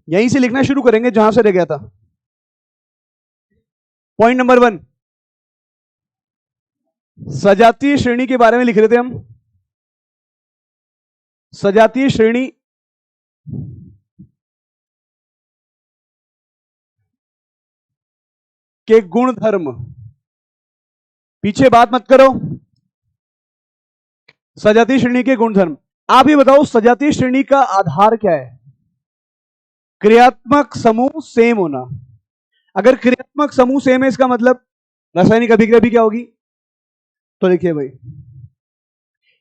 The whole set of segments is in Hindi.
यहीं से लिखना शुरू करेंगे जहां से रह गया था। पॉइंट नंबर 1, सजातीय श्रेणी के बारे में लिख रहे थे हम। सजातीय श्रेणी के गुणधर्म, पीछे बात मत करो। सजातीय श्रेणी के गुणधर्म, आप ये बताओ सजातीय श्रेणी का आधार क्या है? क्रियात्मक समूह सेम होना। अगर क्रियात्मक समूह सेम है इसका मतलब रासायनिक अभिक्रिया भी क्या होगी? तो देखिए भाई,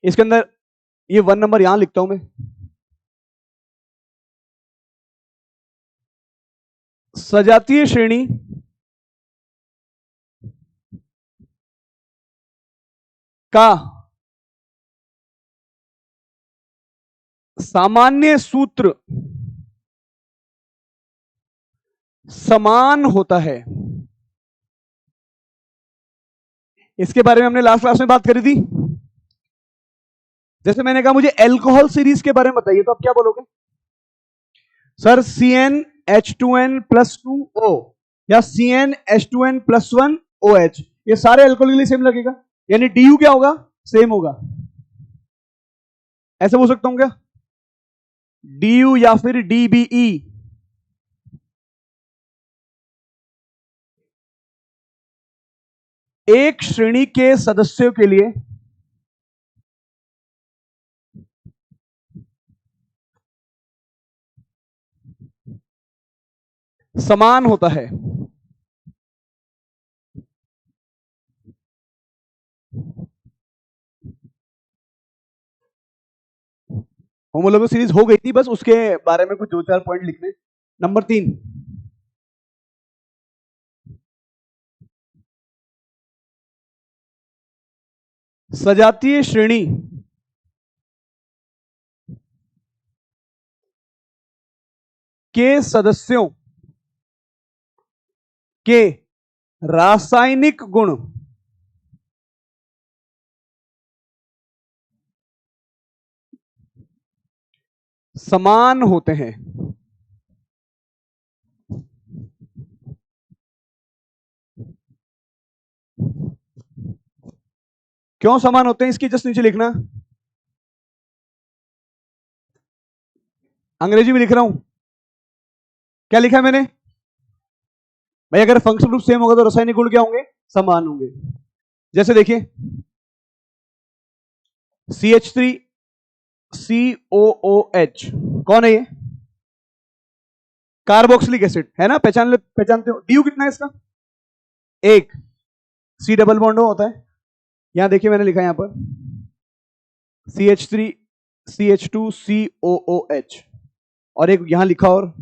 इसके अंदर ये 1 नंबर यहां लिखता हूं मैं। सजातीय श्रेणी का सामान्य सूत्र समान होता है। इसके बारे में हमने लास्ट क्लास में बात करी थी। जैसे मैंने कहा मुझे एल्कोहल सीरीज के बारे में बताइए, तो आप क्या बोलोगे? सर CnH2n+2O या CnH2n+1OH, ये सारे एल्कोहल के लिए सेम लगेगा, यानी DU क्या होगा? सेम होगा। ऐसे बोल सकता हूं क्या? DU या फिर DBE। एक श्रेणी के सदस्यों के लिए समान होता है। होमोलोगस सीरीज हो गई थी, बस उसके बारे में कुछ 2-4 पॉइंट लिखने। नंबर 3, सजातीय श्रेणी के सदस्यों के रासायनिक गुण समान होते हैं। क्यों समान होते हैं इसकी जस्ट नीचे लिखना। अंग्रेजी में लिख रहा हूं, क्या लिखा है मैंने भाई? अगर फंक्शनल ग्रुप सेम होगा तो रासायनिक गुण क्या होंगे? समान होंगे। जैसे देखिए CH3COOH कौन है? ये कार्बोक्सिलिक एसिड है ना, पहचानते हो। DU कितना है इसका? 1। C डबल बॉन्ड होता है। यहां देखिए मैंने लिखा है यहां पर CH3CH2COOH, और एक यहां लिखा और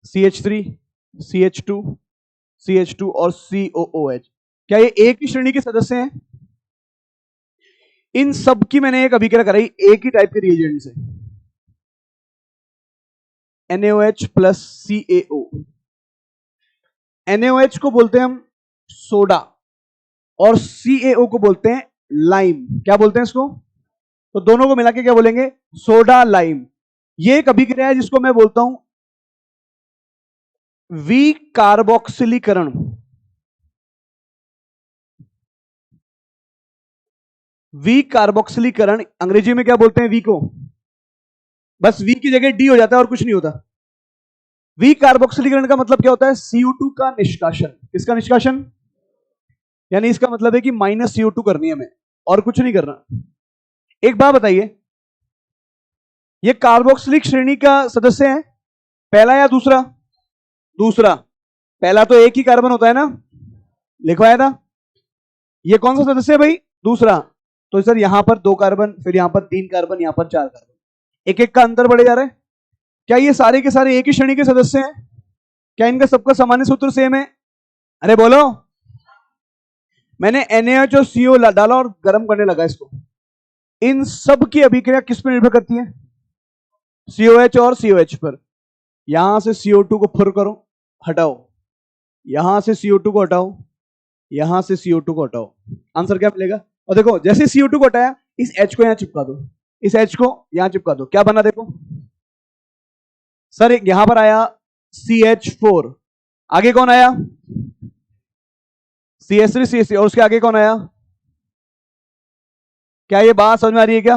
CH3CH2 और COOH। क्या ये एक ही श्रेणी के सदस्य हैं? इन सब की मैंने एक अभिक्रिया कराई एक ही टाइप के रिएजेंट से, NaOH प्लस CaO। NaOH को बोलते हैं हम सोडा और CaO को बोलते हैं लाइम। क्या बोलते हैं इसको? तो दोनों को मिला के क्या बोलेंगे? Soda lime. ये एक अभिक्रिया है जिसको मैं बोलता हूं विकार्बोक्सिलीकरण। विकार्बोक्सिलीकरण अंग्रेजी में क्या बोलते हैं? वी को, बस वी की जगह डी हो जाता है और कुछ नहीं होता। विकार्बोक्सिलीकरण का मतलब क्या होता है? CO2 का निष्कासन। किसका निष्कासन? यानी इसका मतलब है कि -CO2 करनी है हमें और कुछ नहीं करना। एक बात बताइए, ये कार्बोक्सिलिक श्रेणी का सदस्य है, पहला या दूसरा? दूसरा। पहला तो एक ही कार्बन होता है ना, लिखवाया था। ये कौन सा सदस्य है भाई? दूसरा। तो सर यहां पर 2 कार्बन, फिर यहां पर 3 कार्बन, यहां पर 4 कार्बन, एक एक का अंतर बढ़े जा रहा है। क्या ये सारे के सारे एक ही श्रेणी के सदस्य हैं? क्या इनका सबका सामान्य सूत्र सेम है? अरे बोलो। मैंने NaOH और CO डाला और गर्म करने लगा इसको। इन सब की अभिक्रिया किस पर निर्भर करती है? COH और COH पर। यहां से CO2 को फुर करो, हटाओ, यहां से CO2 को हटाओ, यहां से CO2 को हटाओ, आंसर क्या मिलेगा? और देखो जैसे CO2 को हटाया, इस H को यहां चिपका दो, इस H को यहां चिपका दो, क्या बना देखो? सर यहां पर आया CH4, आगे कौन आया? CH3 CH3, और उसके आगे कौन आया? क्या ये बात समझ में आ रही है क्या?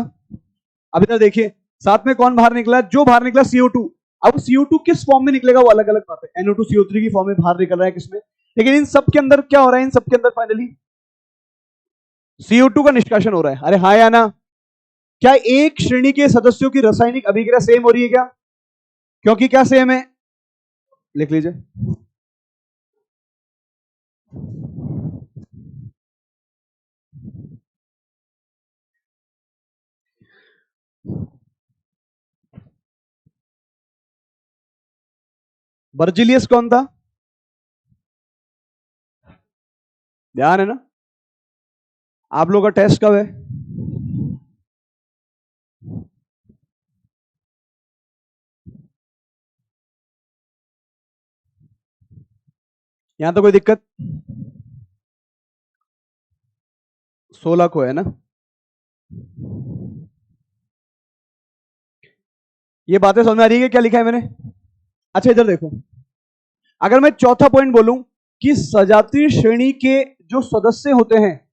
अभी तक देखिए साथ में कौन बाहर निकला? जो बाहर निकला CO2। अब CO2 किस फॉर्म में निकलेगा वो अलग अलग बात है। NO2 CO3 की फॉर्म में बाहर निकल रहा है किसमें, लेकिन इन सब के अंदर क्या हो रहा है? इन सब के अंदर फाइनली CO2 का निष्कासन हो रहा है। अरे हाँ या ना? क्या एक श्रेणी के सदस्यों की रासायनिक अभिक्रिया सेम हो रही है क्या? क्योंकि क्या सेम है, लिख लीजिए। बर्जिलियस कौन था? ध्यान है ना? आप लोग का टेस्ट कब है? यहां तो कोई दिक्कत? 16 को है ना? ये बातें समझ में आ रही है क्या लिखा है मैंने? अच्छा इधर देखो, अगर मैं चौथा पॉइंट बोलूं कि सजातीय श्रेणी के जो सदस्य होते हैं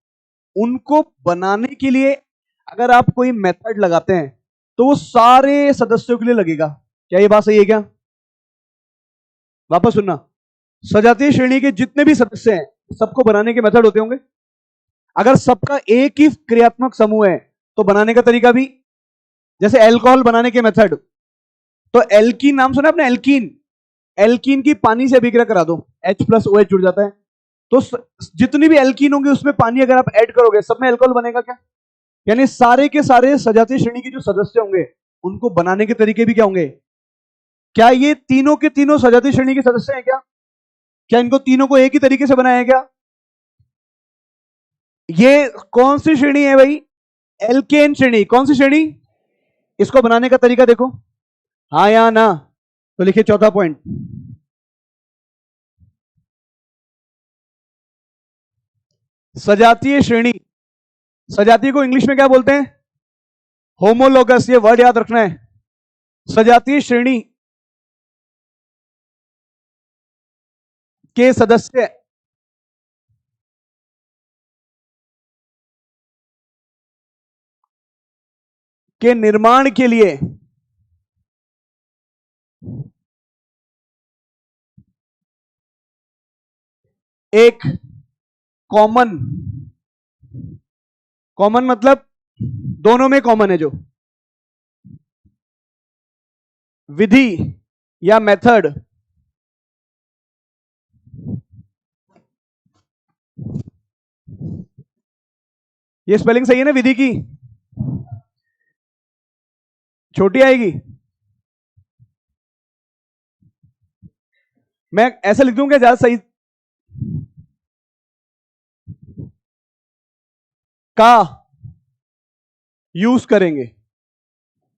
उनको बनाने के लिए अगर आप कोई मेथड लगाते हैं तो वो सारे सदस्यों के लिए लगेगा। क्या ये बात सही है क्या? वापस सुनना, सजातीय श्रेणी के जितने भी सदस्य हैं सबको बनाने के मेथड होते होंगे। अगर सबका एक ही क्रियात्मक समूह है तो बनाने का तरीका भी, जैसे अल्कोहल बनाने के मेथड, तो एल्कीन नाम सुना आपने? एल्कीन, एल्कीन की पानी से अभिक्रिया करा दो, H+OH जुड़ जाता है। तो जितनी भी एल्कीन होंगे उसमें पानी अगर आप ऐड करोगे सब में अल्कोहल बनेगा क्या? यानी सारे के सारे सजातीय श्रेणी के जो सदस्य होंगे उनको बनाने के तरीके भी क्या होंगे? क्या ये तीनों के तीनों सजातीय श्रेणी के सदस्य हैं क्या? क्या इनको तीनों को एक ही तरीके से बनाया है क्या? ये कौन सी श्रेणी है भाई? एल्केन श्रेणी। कौन सी श्रेणी? इसको बनाने का तरीका देखो, हाँ या ना? तो लिखिए चौथा पॉइंट, सजातीय श्रेणी। सजातीय को इंग्लिश में क्या बोलते हैं? होमोलोगस। ये वर्ड याद रखना है। सजातीय श्रेणी के सदस्य के निर्माण के लिए एक कॉमन, कॉमन मतलब दोनों में कॉमन है जो विधि या मेथड ये स्पेलिंग सही है ना विधि की? छोटी आएगी? मैं ऐसा लिख दूं क्या ज्यादा सही? का यूज करेंगे।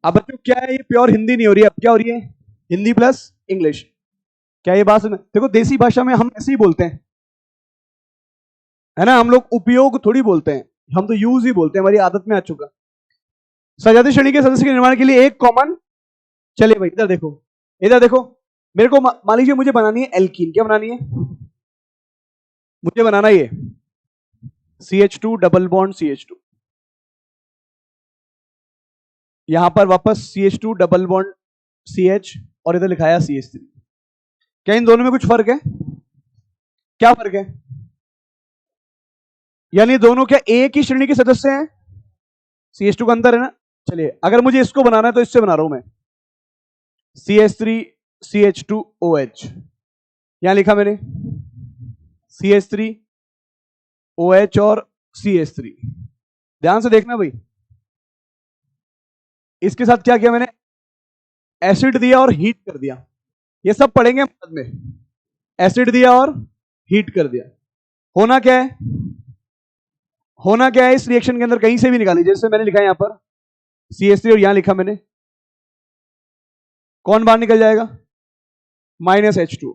अब बच्चों क्या है, ये प्योर हिंदी नहीं हो रही है, अब क्या हो रही है? Hindi plus English. क्या ये बात देखो, देसी भाषा में हम ऐसे ही बोलते हैं, है ना? हम लोग उपयोग थोड़ी बोलते हैं, हम तो यूज ही बोलते हैं, हमारी आदत में आ चुका। सजातीय श्रेणी के सदस्य के निर्माण के लिए एक कॉमन, चलिए भाई इधर देखो, इधर देखो, मेरे को मान लीजिए मुझे बनानी है एल्कीन। क्या बनानी है मुझे? बनाना ये CH2 डबल बॉन्ड CH2, यहां पर वापस CH2 डबल बॉन्ड CH, और इधर लिखाया CH3। क्या इन दोनों में कुछ फर्क है? क्या फर्क है? यानी दोनों क्या एक ही श्रेणी के सदस्य हैं? CH2 का अंतर है ना? चलिए अगर मुझे इसको बनाना है तो इससे बना रहा हूं मैं, CH3 CH2OH, यहां लिखा मैंने CH3OH और CH3। ध्यान से देखना भाई, इसके साथ क्या किया मैंने? एसिड दिया और हीट कर दिया। ये सब पढ़ेंगे बाद में। एसिड दिया और हीट कर दिया। होना क्या है? होना क्या है इस रिएक्शन के अंदर? कहीं से भी निकाली, जैसे मैंने लिखा यहां पर CH3 और यहां लिखा मैंने, कौन बाहर निकल जाएगा? -H2।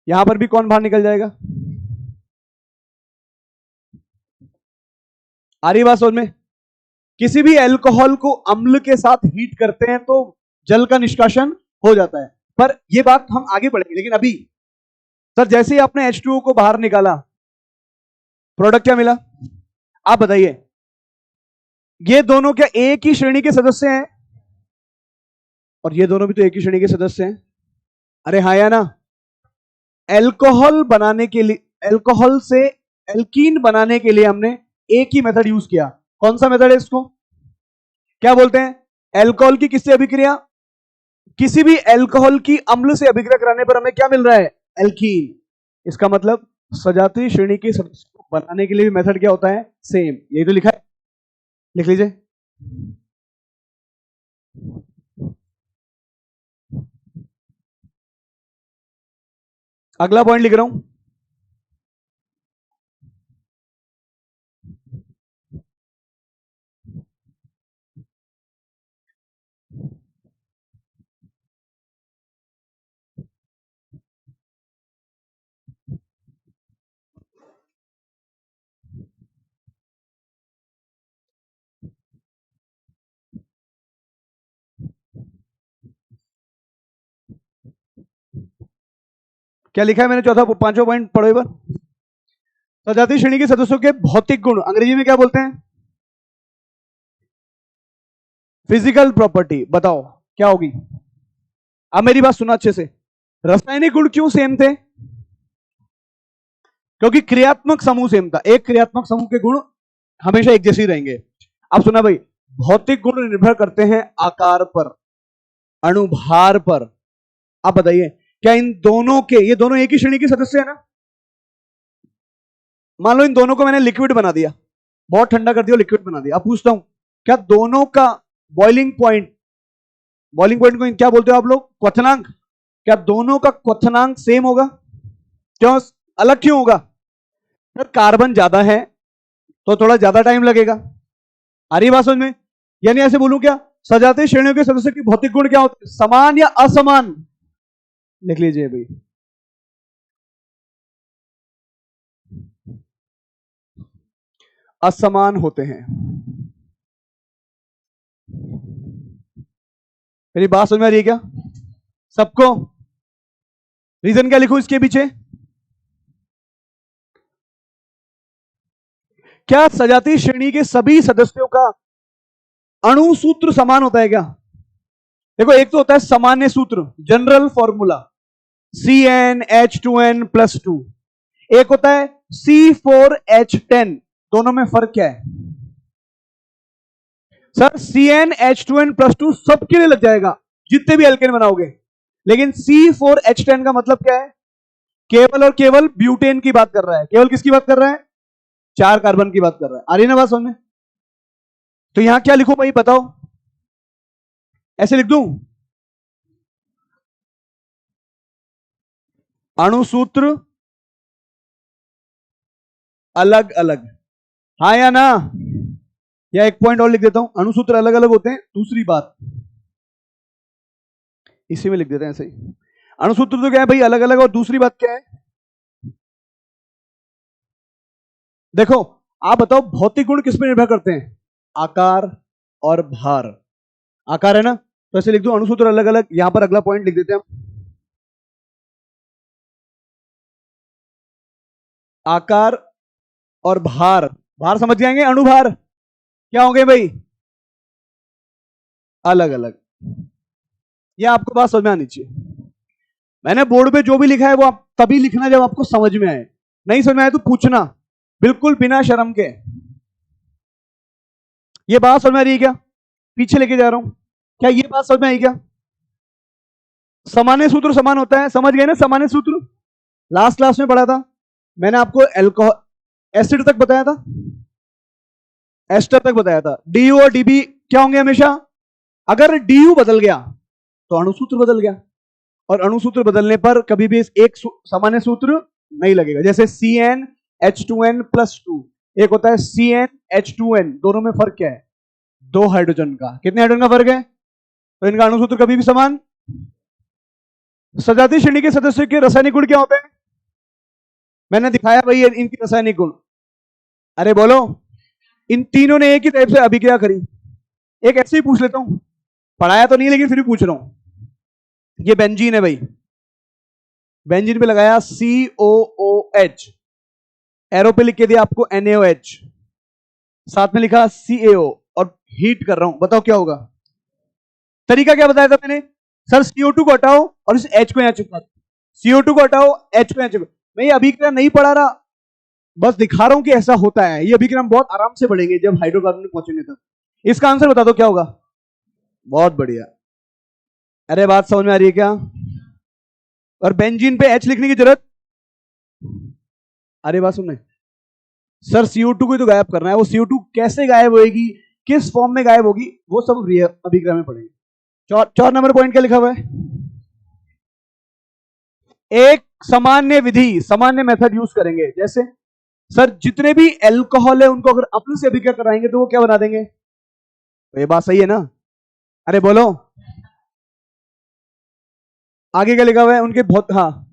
यहां पर भी कौन बाहर निकल जाएगा? आ रही बात समझ में? किसी भी अल्कोहल को अम्ल के साथ हीट करते हैं तो जल का निष्कासन हो जाता है। पर ये बात हम आगे बढ़ेंगे, लेकिन अभी सर जैसे ही आपने H2O को बाहर निकाला, प्रोडक्ट क्या मिला? आप बताइए, ये दोनों क्या एक ही श्रेणी के सदस्य हैं? और ये दोनों भी तो एक ही श्रेणी के सदस्य हैं। अरे हाँ या ना? एल्कोहल बनाने के लिए, एल्कोहल से एल्कीन बनाने के लिए हमने एक ही मेथड यूज किया। कौन सा मेथड है? इसको क्या बोलते हैं? एल्कोहल की किससे अभिक्रिया? किसी भी एल्कोहल की अम्ल से अभिक्रिया कराने पर हमें क्या मिल रहा है? एल्कीन। इसका मतलब सजातीय श्रेणी के सदस्य को बनाने के लिए भी मेथड क्या होता है? सेम। यही तो लिखा है, लिख लीजिए। अगला पॉइंट लिख रहा हूं। क्या लिखा है मैंने? चौथा पांचवा पॉइंट पढ़ो एक बार। सजातीय श्रेणी के सदस्यों के भौतिक गुण अंग्रेजी में क्या बोलते हैं? Physical property. बताओ क्या होगी? अब मेरी बात सुना अच्छे से। रासायनिक गुण क्यों सेम थे? क्योंकि क्रियात्मक समूह सेम था। एक क्रियात्मक समूह के गुण हमेशा एक जैसे ही रहेंगे। अब सुना भाई, भौतिक गुण निर्भर करते हैं आकार पर, अणुभार पर। आप बताइए, क्या इन दोनों के, ये दोनों एक ही श्रेणी के सदस्य है ना? मान लो इन दोनों को मैंने लिक्विड बना दिया, बहुत ठंडा कर दिया, लिक्विड बना दिया। अब पूछता हूं, क्या दोनों का बॉइलिंग पॉइंट, बॉइलिंग पॉइंट को क्या बोलते हो आप लोग? क्वथनांक। क्या दोनों का क्वथनांक सेम होगा? क्यों अलग क्यों होगा? सर कार्बन ज्यादा है तो थोड़ा ज्यादा टाइम लगेगा। आ रही बात समझ में? यानी ऐसे बोलूं क्या, सजातीय श्रेणियों के सदस्य की भौतिक गुण क्या होते हैं? समान या असमान? लिख लीजिए भाई। असमान होते हैं। मेरी बात समझ में आ रही है क्या सबको? रीजन क्या लिखूं इसके पीछे? क्या सजातीय श्रेणी के सभी सदस्यों का अणु सूत्र समान होता है क्या? देखो, एक तो होता है सामान्य सूत्र, जनरल फॉर्मूला, CnH2n+2। एक होता है C4H10। दोनों में फर्क क्या है? सर CnH2n+2 सबके लिए लग जाएगा, जितने भी एल्केन बनाओगे। लेकिन C4H10 का मतलब क्या है? केवल और केवल ब्यूटेन की बात कर रहा है। केवल किसकी बात कर रहा है? 4 कार्बन की बात कर रहा है। आ रही ना बात समझ में? तो यहां क्या लिखूं भाई बताओ? ऐसे लिख दूं, अणुसूत्र अलग अलग। हाँ या ना? या एक पॉइंट और लिख देता हूं, अणुसूत्र अलग अलग होते हैं। दूसरी बात इसी में लिख देते हैं ऐसे ही। अणुसूत्र तो क्या है भाई? अलग अलग। और दूसरी बात क्या है? देखो, आप बताओ भौतिक गुण किस पे निर्भर करते हैं? आकार और भार। आकार है ना, तो ऐसे लिख दो अणुसूत्र अलग अलग। यहां पर अगला पॉइंट लिख देते हैं हम, आकार और भार। भार समझ जाएंगे, अणुभार क्या होंगे भाई? अलग अलग। ये आपको बात समझ में आनी चाहिए। मैंने बोर्ड पे जो भी लिखा है वो आप तभी लिखना जब आपको समझ में आए। नहीं समझ में आए तो पूछना, बिल्कुल बिना शर्म के। ये बात समझ में आ रही है क्या? पीछे लेके जा रहा हूं, क्या ये बात समझ में आई क्या? सामान्य सूत्र समान होता है, समझ गए ना? सामान्य सूत्र लास्ट क्लास में पढ़ा था मैंने आपको। एल्कोहल एसिड तक बताया था, एस्टर तक बताया था। डीयू और डीबी क्या होंगे हमेशा? अगर डीयू बदल गया तो अणुसूत्र बदल गया, और अणुसूत्र बदलने पर कभी भी एक सामान्य सूत्र नहीं लगेगा। जैसे CnH2n+2, एक होता है CnH2n। दोनों में फर्क क्या है? 2 हाइड्रोजन का। कितने हाइड्रोजन का फर्क है? तो इनका अणुसूत्र कभी भी समान। सजातीय श्रेणी के सदस्यों के रासायनिक गुण क्या होते हैं? मैंने दिखाया भाई इनकी रासायनिक गुण। अरे बोलो, इन तीनों ने एक ही टाइप से अभिक्रिया करी। एक ऐसे ही पूछ लेता हूं, पढ़ाया तो नहीं लेकिन फिर भी पूछ रहा हूं। ये बेंजीन है भाई, बेंजीन पे लगाया COOH, एरो पे लिख के दिया आपको NaOH, साथ में लिखा CaO, और हीट कर रहा हूं, बताओ क्या होगा। तरीका क्या बताया था मैंने, सर CO2 को हटाओ और इस H को यहां चिपका दो, CO2 को हटाओ, H को यहां चिपका। मैं ये अभिक्रिया नहीं पढ़ा रहा, बस दिखा रहा हूं कि ऐसा होता है। ये अभिक्रिया हम बहुत आराम से पढ़ेंगे जब हाइड्रोकार्बन में पहुंचेंगे तब। इसका आंसर बता दो क्या होगा। बहुत बढ़िया, अरे बात समझ में आ रही है क्या। और बेंजीन पे H लिखने की जरूरत, अरे बात सुनने, सर CO2 को ही तो गायब करना है, वो CO2 कैसे गायब होगी, किस फॉर्म में गायब होगी, वो सब अभिक्रिया में पढ़ेंगे। 4 नंबर पॉइंट क्या लिखा हुआ है, एक सामान्य विधि, सामान्य मेथड यूज करेंगे। जैसे सर जितने भी एल्कोहल है उनको अगर अपन से अभिक्रिया कराएंगे तो वो क्या बना देंगे, तो ये बात सही है ना, अरे बोलो। आगे क्या लिखा हुआ है, उनके बहुत, हाँ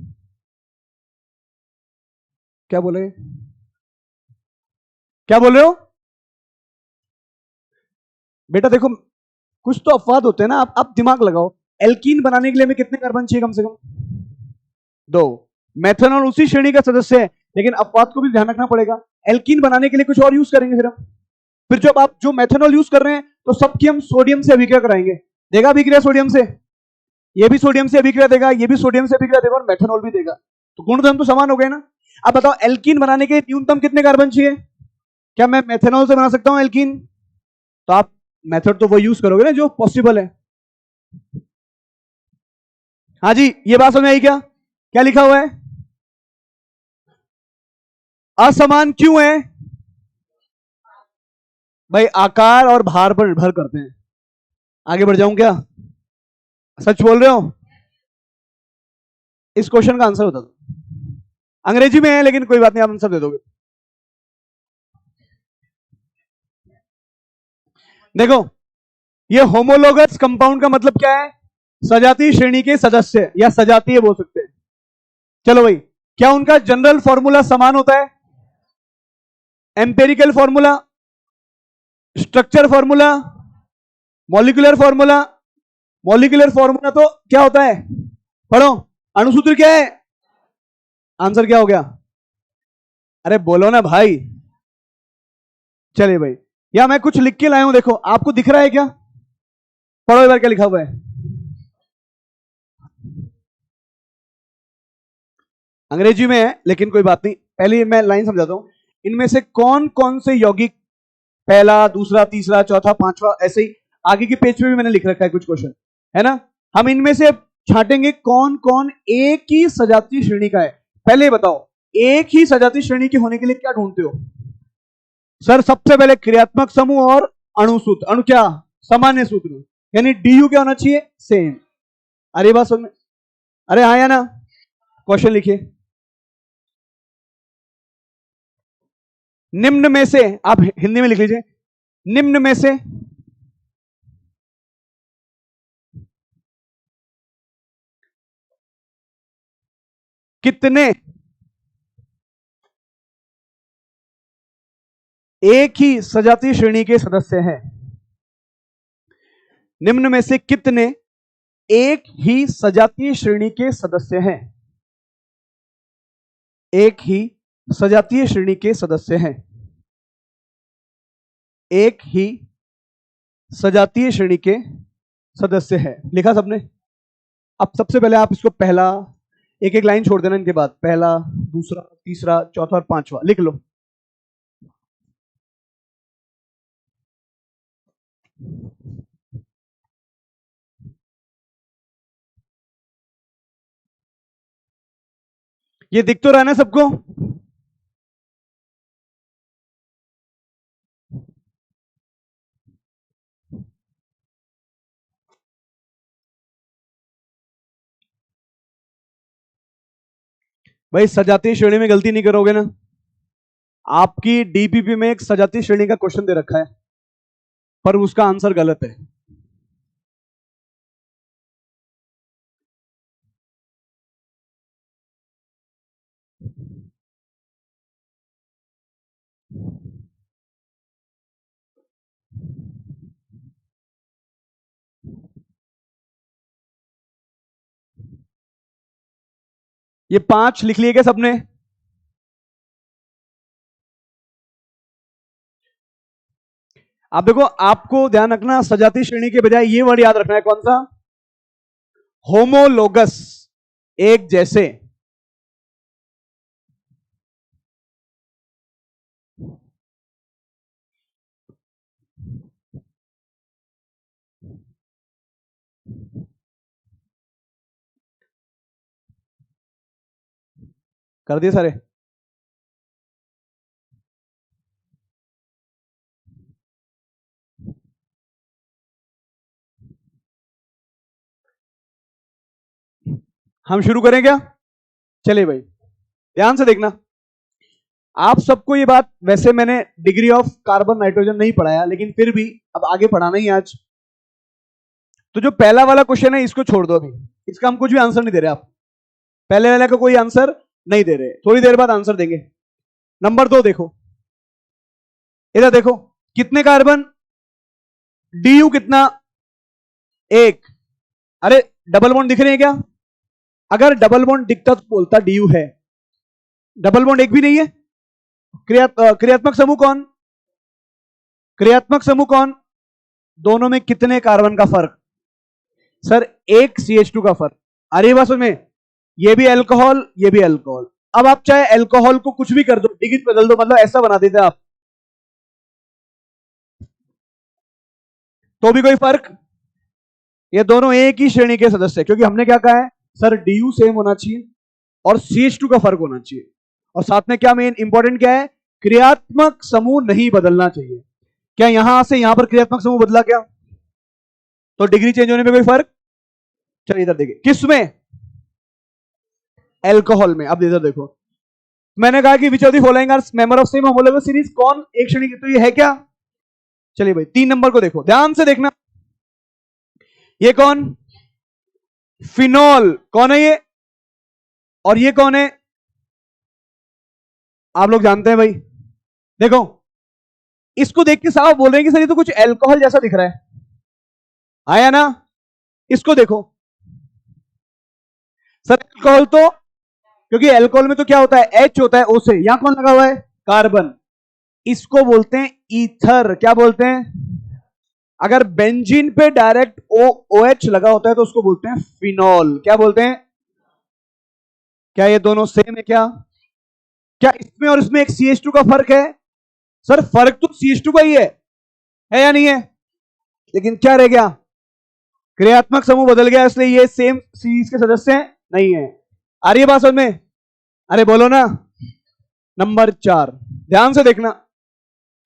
क्या बोले, क्या बोल रहे हो बेटा, देखो कुछ तो अपवाद होते हैं ना, आप दिमाग लगाओ। एल्कीन बनाने के लिए हमें कितने कार्बन चाहिए, कम से कम 2। मेथनॉल उसी श्रेणी का सदस्य है, लेकिन अपवाद को भी ध्यान रखना पड़ेगा। एल्कीन बनाने के लिए कुछ और यूज करेंगे फिर जब आप जो मेथनॉल यूज कर रहे हैं तो सबकी हम सोडियम से अभिक्रिया कराएंगे, देगा अभिक्रिया सोडियम से, ये भी सोडियम से अभिक्रिया देगा, ये भी सोडियम से अभिक्रिया देगा, और मेथनॉल भी देगा, तो गुणधर्म तो समान हो गए ना। अब बताओ एल्कीन बनाने के न्यूनतम कितने कार्बन चाहिए, क्या मैं मेथनॉल से बना सकता हूं एल्कीन, तो आप मेथड तो वो यूज करोगे ना जो पॉसिबल है। हाँ जी, ये बात समझ आई क्या, क्या लिखा हुआ है, असमान क्यों है, भाई आकार और भार पर निर्भर करते हैं। आगे बढ़ जाऊं क्या, सच बोल रहे हो, इस क्वेश्चन का आंसर बता दो। अंग्रेजी में है लेकिन कोई बात नहीं, आप आंसर दे दोगे। देखो, ये होमोलोगस कंपाउंड का मतलब क्या है, सजातीय श्रेणी के सदस्य या सजातीय बोल सकते हैं। चलो भाई, क्या उनका जनरल फॉर्मूला समान होता है, empirical formula, structure formula, molecular formula. Molecular formula तो क्या होता है, पढ़ो, अणुसूत्र क्या है, आंसर क्या हो गया, अरे बोलो ना भाई। चलिए भाई, या मैं कुछ लिख के लाया हूं, देखो आपको दिख रहा है क्या, पढ़ो एक बार क्या लिखा हुआ है, अंग्रेजी में है लेकिन कोई बात नहीं, पहले मैं लाइन समझाता हूं। इनमें से कौन कौन से यौगिक, पहला दूसरा तीसरा चौथा पांचवा, ऐसे ही आगे के पेज पे भी मैंने लिख रखा है कुछ क्वेश्चन, है ना। हम इनमें से छांटेंगे कौन कौन एक ही सजातीय श्रेणी का है। पहले बताओ, एक ही सजातीय श्रेणी के होने के लिए क्या ढूंढते हो, सर सबसे पहले क्रियात्मक समूह और अणु सूत्र, अणु क्या, सामान्य सूत्र, यानी DU क्या होना चाहिए, सेम। अरे बात समझ में, अरे हाँ या ना, क्वेश्चन लिखिए, निम्न में से, आप हिंदी में लिख लीजिए, निम्न में से कितने एक ही सजातीय श्रेणी के सदस्य हैं, निम्न में से कितने एक ही सजातीय श्रेणी के सदस्य हैं, एक ही सजातीय श्रेणी के सदस्य हैं, एक ही सजातीय श्रेणी के सदस्य हैं, लिखा सबने। अब सबसे पहले आप इसको पहला, एक एक लाइन छोड़ देना इनके बाद, पहला दूसरा तीसरा चौथा और पांचवा लिख लो। ये दिख तो रहा है ना सबको, भाई सजातीय श्रेणी में गलती नहीं करोगे ना, आपकी DPP में एक सजातीय श्रेणी का क्वेश्चन दे रखा है पर उसका आंसर गलत है। ये 5 लिख लिए क्या सबने? आप देखो, आपको ध्यान रखना, सजाती श्रेणी के बजाय ये वर्ड याद रखना है, कौन सा? होमोलोगस, एक जैसे। कर दिए सारे? हम शुरू करें क्या? चलिए भाई, ध्यान से देखना। आप सबको ये बात, वैसे मैंने डिग्री ऑफ कार्बन नाइट्रोजन नहीं पढ़ाया, लेकिन फिर भी अब आगे पढ़ाना ही आज। तो जो पहला वाला क्वेश्चन है इसको छोड़ दो अभी, इसका हम कुछ भी आंसर नहीं दे रहे। आप पहले वाले का कोई आंसर नहीं दे रहे, थोड़ी देर बाद आंसर देंगे। नंबर 2 देखो, इधर देखो, कितने कार्बन? डी कितना? 1। अरे डबल बॉन्ड दिख रहे हैं क्या? अगर डबल बॉन्ड दिखता तो बोलता डी है। डबल बॉन्ड एक भी नहीं है। क्रियात्मक समूह कौन? क्रियात्मक समूह कौन? दोनों में कितने कार्बन का फर्क? सर एक CH2 का फर्क। अरे बस में ये भी अल्कोहल, ये भी अल्कोहल। अब आप चाहे अल्कोहल को कुछ भी कर दो, डिग्री बदल दो, मतलब ऐसा बना देते आप, तो भी कोई फर्क। ये दोनों एक ही श्रेणी के सदस्य, क्योंकि हमने क्या कहा है सर, DU सेम होना चाहिए और CH2 का फर्क होना चाहिए, और साथ में क्या मेन इंपॉर्टेंट क्या है? क्रियात्मक समूह नहीं बदलना चाहिए। क्या यहां से यहां पर क्रियात्मक समूह बदला क्या? तो डिग्री चेंज होने में कोई फर्क? चलिए इधर देखिए, किसमें? अल्कोहल में। अब इधर देखो, मैंने कहा कि which of the following are member of same homologous series, कौन एक श्रेणी की? तो ये है क्या? चलिए भाई 3 नंबर को देखो, ध्यान से देखना। ये कौन? फिनॉल। कौन है ये? और ये कौन है? आप लोग जानते हैं भाई। देखो, इसको देख के साहब बोल रहे हैं कि सर ये तो कुछ अल्कोहल जैसा दिख रहा है, आया ना? इसको देखो सर, अल्कोहल तो, क्योंकि अल्कोहल में तो क्या होता है? H होता है O से। यहां कौन लगा हुआ है? कार्बन। इसको बोलते हैं ईथर। क्या बोलते हैं? अगर बेंजीन पे डायरेक्ट OH लगा होता है तो उसको बोलते हैं फिनॉल। क्या बोलते हैं? क्या ये दोनों सेम है क्या? क्या इसमें और इसमें एक CH2 का फर्क है? सर फर्क तो CH2 का ही है या नहीं है? लेकिन क्या रह गया? क्रियात्मक समूह बदल गया, इसलिए ये सेम सीरीज के सदस्य नहीं है। आ रही है बात समझ में? अरे बोलो ना। नंबर 4, ध्यान से देखना,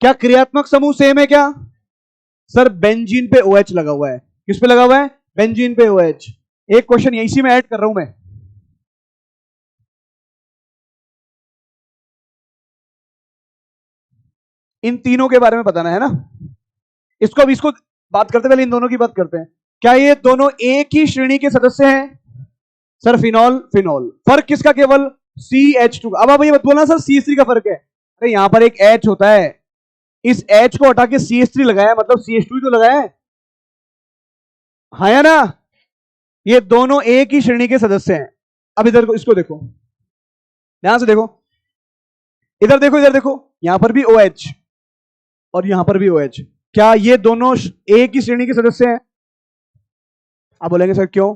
क्या क्रियात्मक समूह सेम है क्या? सर बेंजीन पे OH लगा हुआ है। किस पे लगा हुआ है? बेंजीन पे OH। एक क्वेश्चन इसी में ऐड कर रहा हूं मैं, इन तीनों के बारे में बताना है ना। इसको अब इसको बात करते पहले इन दोनों की बात करते हैं। क्या ये दोनों एक ही श्रेणी के सदस्य हैं? Sir phenol phenol. फर्क किसका? केवल CH2 का। अब आप ये मत बोलना सर CH3 का फर्क है। अरे यहां पर एक H होता है, इस H को हटा के CH3 लगाया, मतलब CH2 ही तो लगाया है, हाँ या ना? ये दोनों एक ही श्रेणी के सदस्य हैं। अब इधर को, इसको देखो, ध्यान से देखो, इधर देखो, इधर देखो, यहां पर भी OH और यहां पर भी OH। क्या ये दोनों एक ही श्रेणी के सदस्य हैं? आप बोलेंगे सर क्यों?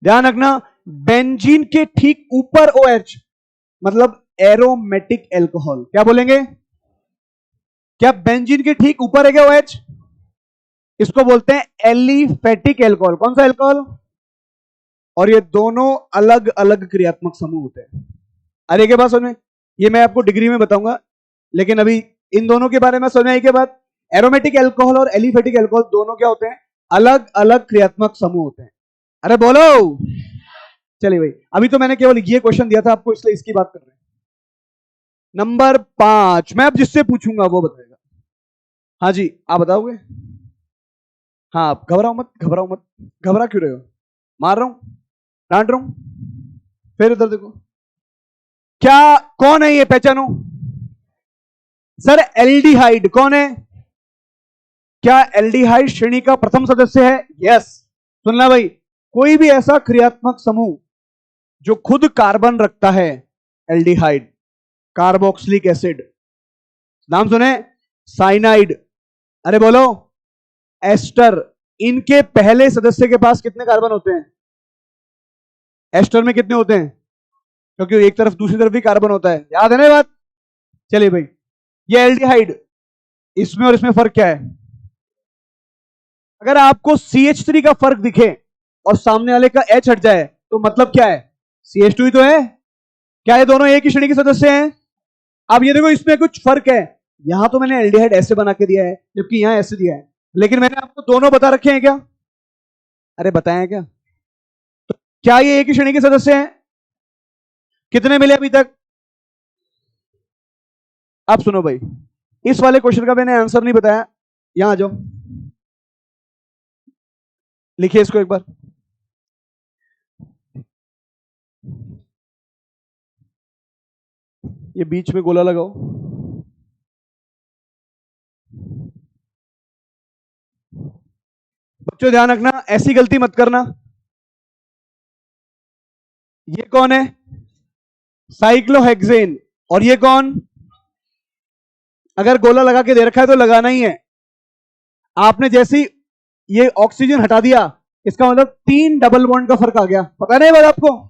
ध्यान रखना, बेंजीन के ठीक ऊपर OH, मतलब एरोमेटिक एल्कोहल। क्या बोलेंगे? क्या बेंजीन के ठीक ऊपर है क्या OH? इसको बोलते हैं एलिफेटिक एल्कोहल। कौन सा एल्कोहल? और ये दोनों अलग अलग क्रियात्मक समूह होते हैं। अरे के बाद समझ में, ये मैं आपको डिग्री में बताऊंगा, लेकिन अभी इन दोनों के बारे में समझ में आई के बाद, एरोमेटिक एल्कोहल और एलिफेटिक एल्कोहल दोनों क्या होते हैं? अलग अलग क्रियात्मक समूह होते हैं। अरे बोलो। चलिए भाई, अभी तो मैंने केवल ये क्वेश्चन दिया था आपको, इसलिए इसकी बात कर रहे हैं। नंबर 5, मैं अब जिससे पूछूंगा वो बताएगा। हाँ जी, आप बताओगे? हाँ, आप घबराओ मत, घबराओ मत। घबरा क्यों रहे हो? मार रहा हूं, डांट रहा हूं? फिर इधर देखो, क्या कौन है ये? पहचानो सर। एल्डिहाइड। कौन है? क्या एल्डिहाइड श्रेणी का प्रथम सदस्य है? यस। सुनना भाई, कोई भी ऐसा क्रियात्मक समूह जो खुद कार्बन रखता है, एल्डिहाइड, कार्बोक्सिलिक एसिड, नाम सुने, साइनाइड, अरे बोलो, एस्टर, इनके पहले सदस्य के पास कितने कार्बन होते हैं? एस्टर में कितने होते हैं? क्योंकि एक तरफ दूसरी तरफ भी कार्बन होता है, याद है ना बात? चलिए भाई, ये एल्डिहाइड, इसमें और इसमें फर्क क्या है? अगर आपको CH3 का फर्क दिखे और सामने वाले का H हट जाए तो मतलब क्या है? CH2 ही तो है। क्या ये दोनों एक ही श्रेणी के सदस्य हैं? अब ये देखो, इसमें कुछ फर्क है, यहां तो मैंने एल्डिहाइड ऐसे बना के दिया है जबकि यहां ऐसे दिया है, लेकिन मैंने आपको दोनों बता रखे हैं क्या? अरे बताएं क्या? तो क्या ये एक ही श्रेणी के सदस्य हैं? कितने मिले अभी तक? अब सुनो भाई, इस वाले क्वेश्चन का मैंने आंसर नहीं बताया, यहां आ जाओ, लिखिए इसको एक बार। ये बीच में गोला लगाओ, बच्चों ध्यान रखना, ऐसी गलती मत करना। ये कौन है? साइक्लोहेक्सेन। और ये कौन? अगर गोला लगा के दे रखा है तो लगाना ही है। आपने जैसे ही ये ऑक्सीजन हटा दिया, इसका मतलब 3 डबल बॉन्ड का फर्क आ गया, पता नहीं बात आपको?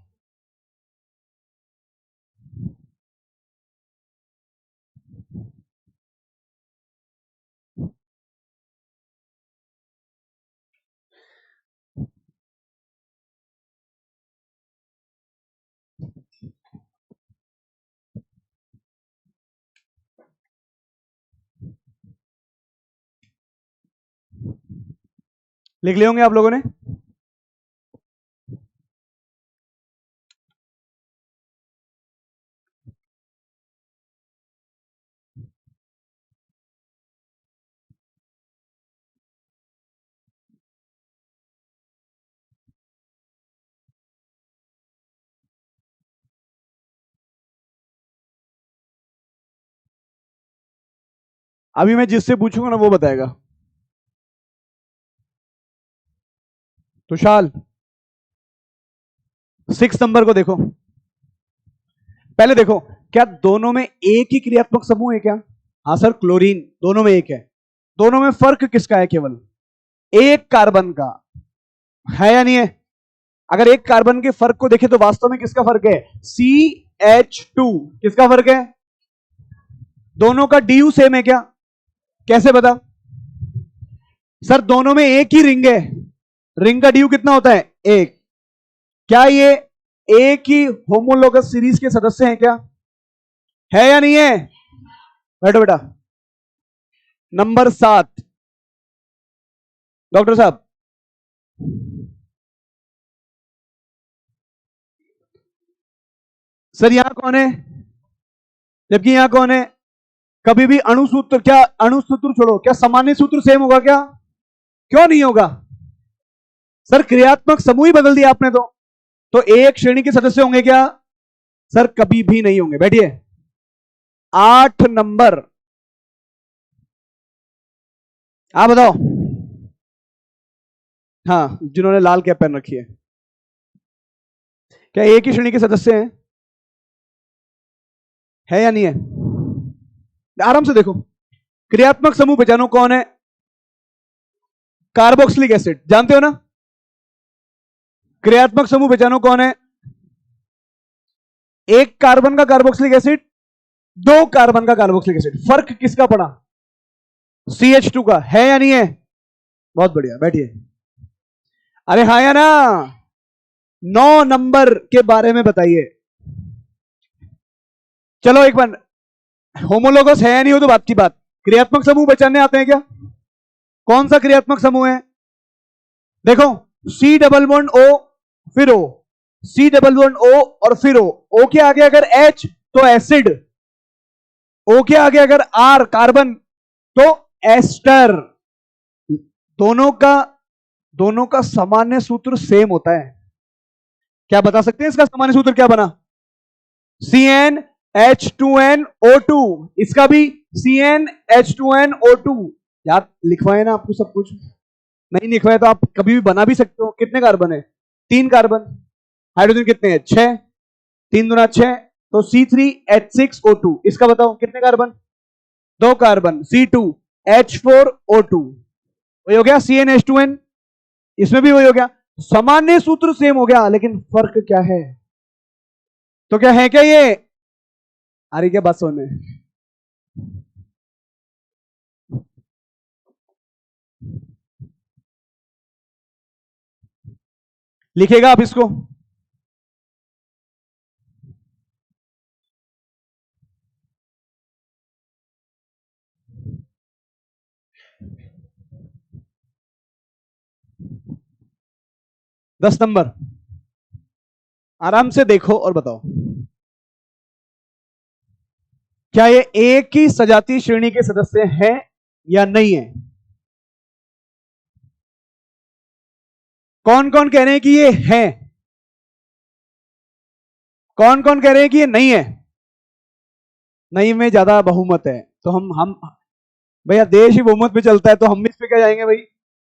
लिख लिए होंगे आप लोगों ने। अभी मैं जिससे पूछूंगा ना वो बताएगा। तुषाल, 6 नंबर को देखो, पहले देखो, क्या दोनों में एक ही क्रियात्मक समूह है क्या? हाँ सर, क्लोरीन दोनों में एक है। दोनों में फर्क किसका है? केवल एक कार्बन का है या नहीं है? अगर एक कार्बन के फर्क को देखें तो वास्तव में किसका फर्क है? CH2, किसका फर्क है? दोनों का DU सेम है क्या? कैसे बता? सर दोनों में एक ही रिंग है, रिंग का DU कितना होता है? 1। क्या ये एक ही होमोलोगस सीरीज के सदस्य हैं क्या? है या नहीं है? बैठो बेटा। नंबर 7, डॉक्टर साहब, सर यहां कौन है जबकि यहां कौन है? कभी भी अणुसूत्र, क्या अणुसूत्र छोड़ो, क्या सामान्य सूत्र सेम होगा क्या? क्यों नहीं होगा? सर क्रियात्मक समूह ही बदल दिया आपने तो एक श्रेणी के सदस्य होंगे क्या? सर कभी भी नहीं होंगे। बैठिए। 8 नंबर, आप बताओ। हाँ, जिन्होंने लाल कैप पहन रखी है, क्या एक ही श्रेणी के सदस्य हैं? है या नहीं है? आराम से देखो, क्रियात्मक समूह पहचानो कौन है? कार्बोक्सिलिक एसिड, जानते हो ना? क्रियात्मक समूह पहचानो कौन है? एक कार्बन का कार्बोक्सिलिक एसिड, 2 कार्बन का कार्बोक्सिलिक एसिड। फर्क किसका पड़ा? CH2 का। है या नहीं है? बहुत बढ़िया, बैठिए। अरे हाँ या ना? 9 नंबर के बारे में बताइए। चलो एक बार, होमोलोगस है या नहीं हो तो बात की बात, क्रियात्मक समूह पहचानने आते हैं क्या? कौन सा क्रियात्मक समूह है? देखो, C डबल बॉन्ड O, फिर O, C double bond O और फिर O। O के आगे अगर H तो एसिड, O के आगे अगर R कार्बन तो एस्टर। दोनों का सामान्य सूत्र सेम होता है। क्या बता सकते हैं इसका सामान्य सूत्र क्या बना? CnH2nO2। इसका भी CnH2nO2। याद लिखवाए ना आपको सब कुछ? नहीं लिखवाए तो आप कभी भी बना भी सकते हो। कितने कार्बन है? 3 कार्बन। हाइड्रोजन कितने हैं? 6, 3 दूना 6, तो C3H6O2। इसका बताओ कितने कार्बन? 2 carbon, C2H4O2। वही हो गया CnH2n। इसमें भी वही हो गया, सामान्य सूत्र सेम हो गया, लेकिन फर्क क्या है? तो क्या है क्या ये? आ रही क्या बात समझ में? लिखेगा आप इसको। दस नंबर आराम से देखो और बताओ, क्या ये एक ही सजातीय श्रेणी के सदस्य हैं या नहीं है? कौन कौन कह रहे हैं कि ये है? कौन कौन कह रहे हैं कि ये नहीं है? नहीं में ज्यादा बहुमत है, तो हम भैया देश ही बहुमत पे चलता है, तो हम इस पे क्या जाएंगे भाई?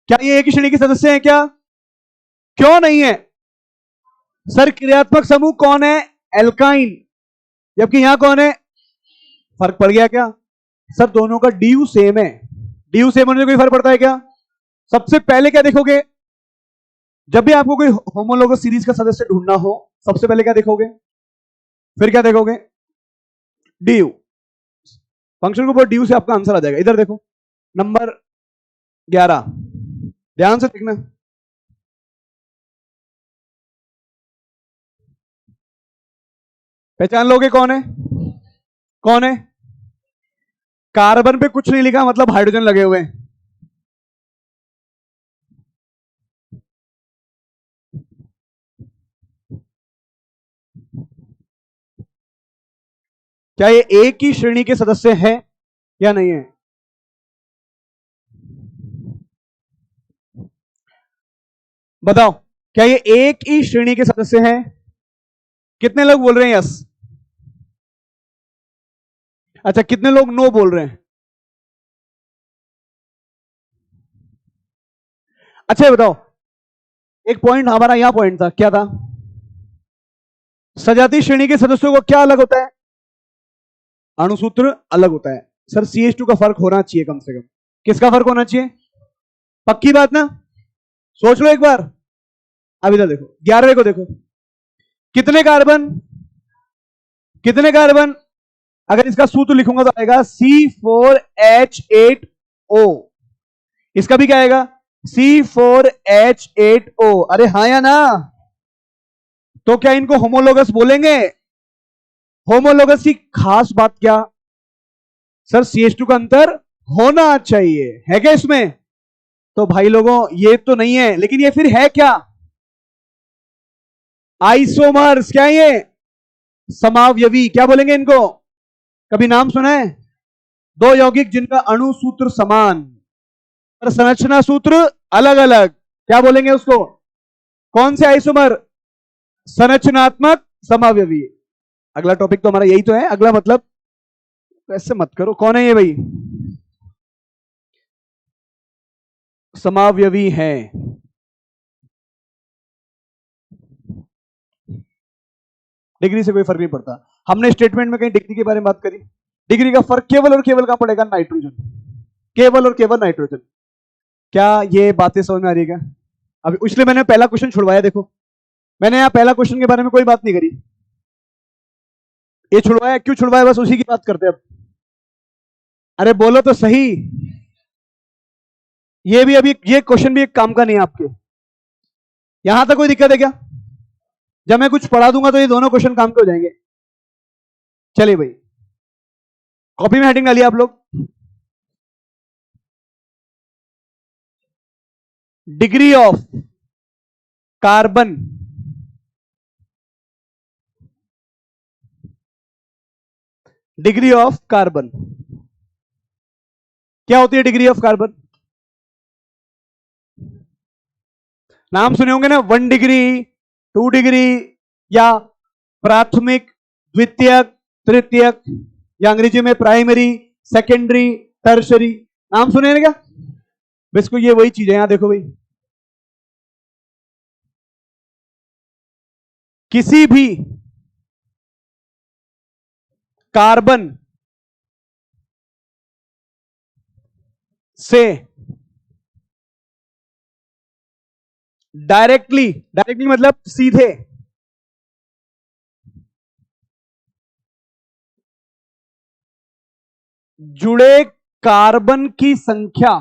क्या ये एक ही श्रेणी के सदस्य हैं क्या? क्यों नहीं है? सर क्रियात्मक समूह कौन है? एल्काइन। जबकि यहां कौन है? फर्क पड़ गया क्या? सर दोनों का ड्यू सेम है। ड्यू सेम होने से कोई फर्क पड़ता है क्या? सबसे पहले क्या देखोगे? जब भी आपको कोई होमोलोगस सीरीज का सदस्य ढूंढना हो, सबसे पहले क्या देखोगे? फिर क्या देखोगे? ड्यू। फंक्शन के ऊपर ड्यू से आपका आंसर आ जाएगा। इधर देखो नंबर 11, ध्यान से देखना। पहचान लोगे कौन है? कौन है? कार्बन पे कुछ नहीं लिखा, मतलब हाइड्रोजन लगे हुए हैं। क्या ये एक ही श्रेणी के सदस्य हैं या नहीं है? बताओ, क्या ये एक ही श्रेणी के सदस्य हैं? कितने लोग बोल रहे हैं यस? अच्छा, कितने लोग नो बोल रहे हैं? अच्छा बताओ, एक पॉइंट हमारा यहां पॉइंट था, क्या था? सजातीय श्रेणी के सदस्यों को क्या अलग होता है? अणुसूत्र अलग होता है। सर CH2 का फर्क होना चाहिए कम से कम। किसका फर्क होना चाहिए? पक्की बात ना? सोच लो एक बार। अब इधर देखो, 11वें को देखो, कितने कार्बन? कितने कार्बन? अगर इसका सूत्र लिखूंगा तो आएगा C4H8O। इसका भी क्या आएगा? C4H8O। अरे हाँ या ना? तो क्या इनको होमोलोगस बोलेंगे? होमोलोगस की खास बात क्या? सर CH2 का अंतर होना चाहिए, है क्या इसमें? तो भाई लोगों ये तो नहीं है, लेकिन ये फिर है क्या? आइसोमर्स। क्या है ये? समावयवी। क्या बोलेंगे इनको? कभी नाम सुना है? दो यौगिक जिनका अणु सूत्र समान पर संरचना सूत्र अलग अलग, क्या बोलेंगे उसको? कौन से आइसोमर? संरचनात्मक समावयवी। अगला टॉपिक तो हमारा यही तो है। अगला मतलब ऐसे मत करो, कौन है ये भाई? समावयवी है। डिग्री से कोई फर्क नहीं पड़ता। हमने स्टेटमेंट में कहीं डिग्री के बारे में बात करी? डिग्री का फर्क केवल और केवल कहां पड़ेगा? नाइट्रोजन। केवल और केवल नाइट्रोजन। क्या ये बातें समझ में आ रही है क्या? अभी इसलिए मैंने पहला क्वेश्चन छुड़वाया। देखो मैंने यहां पहला क्वेश्चन के बारे में कोई बात नहीं करी, ये छुड़वाया। क्यों छुड़वाया? बस उसी की बात करते हैं अब। अरे बोलो तो सही। ये भी अभी ये क्वेश्चन भी एक काम का नहीं है आपके। यहां तक कोई दिक्कत है क्या? जब मैं कुछ पढ़ा दूंगा तो ये दोनों क्वेश्चन काम के हो जाएंगे। चलिए भाई, कॉपी में हेडिंग डालिए आप लोग। Degree of carbon degree of carbon क्या होती है? डिग्री ऑफ कार्बन नाम सुने होंगे ना, 1 डिग्री, 2 डिग्री, या प्राथमिक, द्वितीयक, तृतीयक, या अंग्रेजी में प्राइमरी, सेकेंडरी, टर्शरी। नाम सुने हैं क्या? बिल्कुल ये वही चीज है। यहां देखो भाई, किसी भी कार्बन से डायरेक्टली मतलब सीधे जुड़े कार्बन की संख्या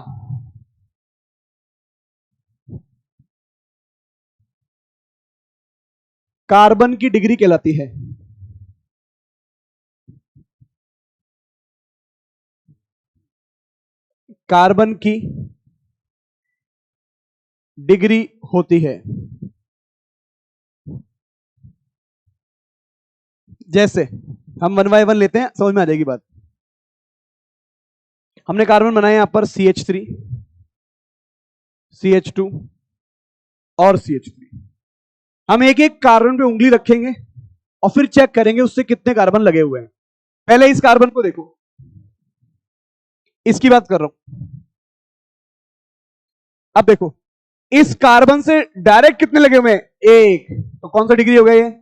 कार्बन की डिग्री कहलाती है। कार्बन की डिग्री होती है। जैसे हम 1 बाय 1 लेते हैं, समझ में आ जाएगी बात। हमने कार्बन बनाए यहां पर CH3, CH2 और CH3। हम एक एक कार्बन पे उंगली रखेंगे और फिर चेक करेंगे उससे कितने कार्बन लगे हुए हैं। पहले इस कार्बन को देखो, इसकी बात कर रहा हूं। अब देखो इस कार्बन से डायरेक्ट कितने लगे हुए हैं, एक, तो कौन सा डिग्री हो गया ये,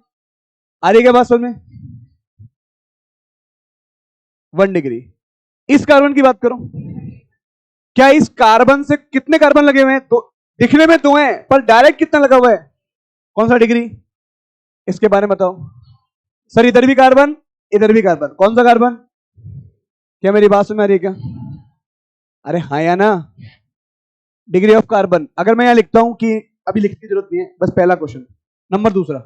आ रही है बात समझ में, 1 डिग्री। इस कार्बन की बात करो, क्या इस कार्बन से कितने कार्बन लगे हुए हैं, तो दिखने में 2 हैं पर डायरेक्ट कितना लगा हुआ है, कौन सा डिग्री, इसके बारे में बताओ। सर इधर भी कार्बन इधर भी कार्बन, कौन सा कार्बन, क्या मेरी बात सुन आ रही है क्या, अरे हाँ या ना, डिग्री ऑफ कार्बन। अगर मैं यहां लिखता हूं कि अभी लिखने की जरूरत नहीं है, बस पहला क्वेश्चन। नंबर दूसरा,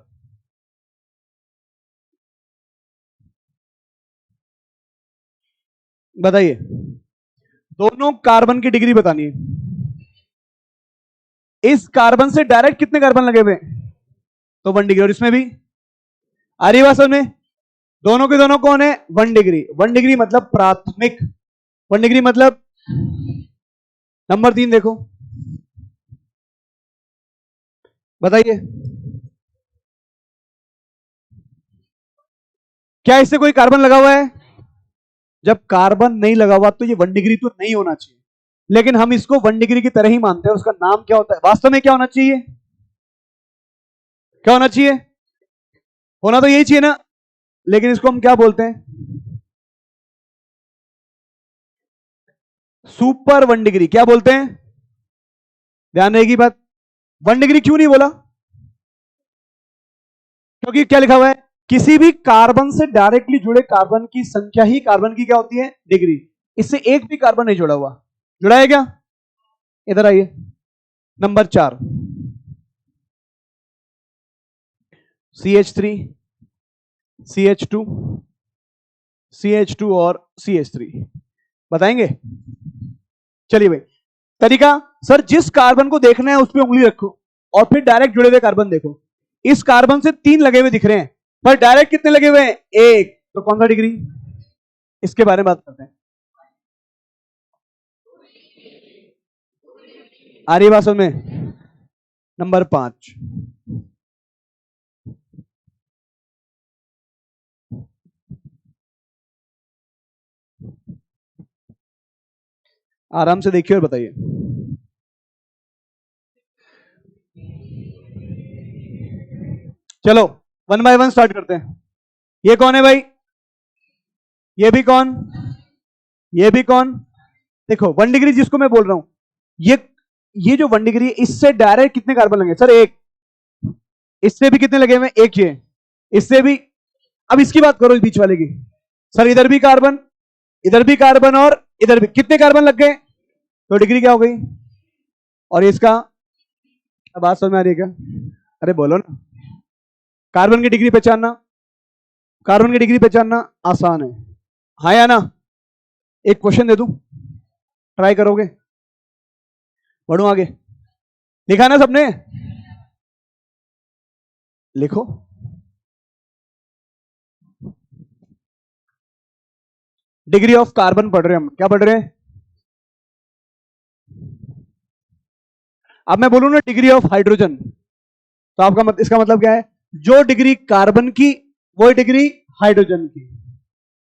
बताइए दोनों कार्बन की डिग्री बतानी है। इस कार्बन से डायरेक्ट कितने कार्बन लगे हुए, तो 1 डिग्री, और इसमें भी आ रही बात समझ में, दोनों के दोनों कौन है, 1 डिग्री। 1 डिग्री मतलब प्राथमिक, 1 डिग्री मतलब। नंबर 3 देखो, बताइए क्या इससे कोई कार्बन लगा हुआ है, जब कार्बन नहीं लगा हुआ तो ये 1 डिग्री तो नहीं होना चाहिए, लेकिन हम इसको 1 डिग्री की तरह ही मानते हैं। उसका नाम क्या होता है वास्तव में, क्या होना चाहिए, क्या होना चाहिए, होना तो यही चाहिए ना, लेकिन इसको हम क्या बोलते हैं, सुपर 1 डिग्री। क्या बोलते हैं, ध्यान रहेगी बात। 1 डिग्री क्यों नहीं बोला, क्योंकि क्या लिखा हुआ है, किसी भी कार्बन से डायरेक्टली जुड़े कार्बन की संख्या ही कार्बन की क्या होती है, डिग्री। इससे एक भी कार्बन नहीं जुड़ा हुआ, जुड़ा है क्या, इधर आइए। नंबर 4, CH3, CH2, CH2 और CH3 बताएंगे। चलिए भाई, तरीका, सर जिस कार्बन को देखना है उस पर उंगली रखो और फिर डायरेक्ट जुड़े हुए कार्बन देखो। इस कार्बन से 3 लगे हुए दिख रहे हैं पर डायरेक्ट कितने लगे हुए हैं, एक, तो कौन सा डिग्री, इसके बारे में बात करते हैं। आ रही बात समझ में। नंबर 5, आराम से देखिए और बताइए। चलो 1 बाय 1 स्टार्ट करते हैं। ये कौन है भाई, ये भी कौन, ये भी कौन, देखो 1 डिग्री जिसको मैं बोल रहा हूं, ये जो 1 डिग्री है इससे डायरेक्ट कितने कार्बन लगे, सर एक, इससे भी कितने लगे हुए, एक, ये, इससे भी। अब इसकी बात करो इस बीच वाले की, सर इधर भी कार्बन इधर भी कार्बन और इधर भी, कितने कार्बन लग गए, तो डिग्री क्या हो गई। और इसका, अब बात समझ में आ रही है क्या, अरे बोलो ना। कार्बन की डिग्री पहचानना, कार्बन की डिग्री पहचानना आसान है, हाँ या ना। एक क्वेश्चन दे दूं, ट्राई करोगे, बढ़ू आगे, लिखा ना सबने, लिखो। डिग्री ऑफ कार्बन पढ़ रहे हैं हम, क्या पढ़ रहे हैं। अब मैं बोलूं ना डिग्री ऑफ हाइड्रोजन, तो आपका इसका मतलब क्या है, जो डिग्री कार्बन की वो डिग्री हाइड्रोजन की।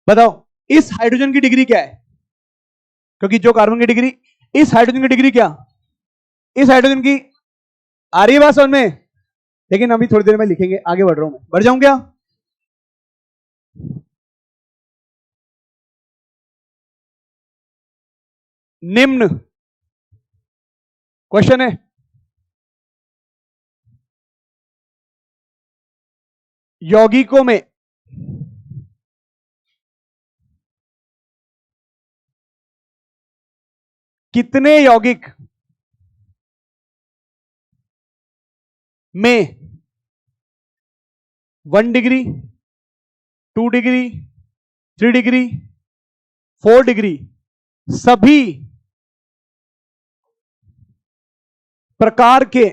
बताओ इस हाइड्रोजन की डिग्री क्या है, क्योंकि जो कार्बन की डिग्री, इस हाइड्रोजन की डिग्री क्या, इस हाइड्रोजन की, आ रही है बात समझ में, लेकिन अभी थोड़ी देर में लिखेंगे, आगे बढ़ रहा हूं मैं, बढ़ जाऊं क्या? निम्न क्वेश्चन है, यौगिकों में कितने यौगिक में 1 डिग्री, 2 डिग्री, 3 डिग्री, 4 डिग्री सभी प्रकार के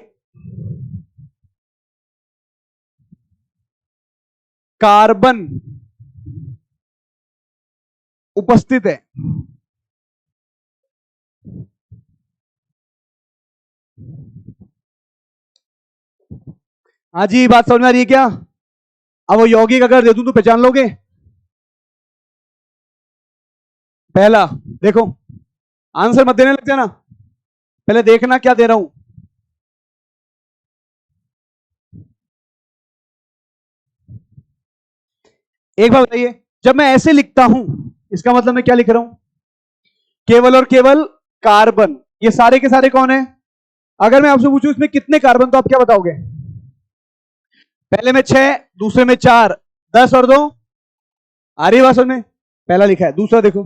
कार्बन उपस्थित है? हाँ जी, बात समझ में आ रही है क्या? अब वो यौगिक अगर दे दूं तो पहचान लोगे? पहला देखो, आंसर मत देने लग जाना, पहले देखना क्या दे रहा हूं। एक बात बताइए, जब मैं ऐसे लिखता हूं इसका मतलब मैं क्या लिख रहा हूं? केवल और केवल कार्बन। ये सारे के सारे कौन है? अगर मैं आपसे पूछूं इसमें कितने कार्बन, तो आप क्या बताओगे? पहले में 6, दूसरे में 4, 10 और 2, आ रही बात समझ में? पहला लिखा है, दूसरा देखो,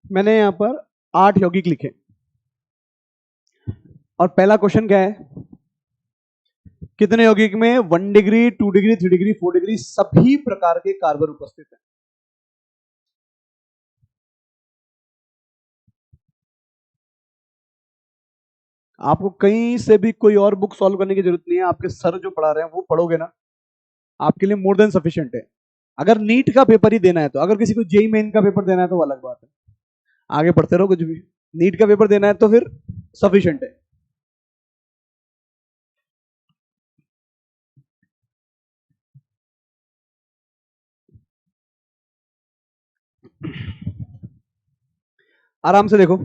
मैंने यहां पर 8 यौगिक लिखे और पहला क्वेश्चन क्या है? कितने यौगिक में 1 डिग्री, 2 डिग्री, 3 डिग्री, 4 डिग्री सभी प्रकार के कार्बन उपस्थित है? आपको कहीं से भी कोई और बुक सॉल्व करने की जरूरत नहीं है, आपके सर जो पढ़ा रहे हैं वो पढ़ोगे ना, आपके लिए मोर देन सफिशिएंट है। अगर नीट का पेपर ही देना है तो, अगर किसी को जेई मेन का पेपर देना है तो वो अलग बात है, आगे पढ़ते रहो कुछ भी। नीट का पेपर देना है तो फिर सफिशिएंट है। आराम से देखो,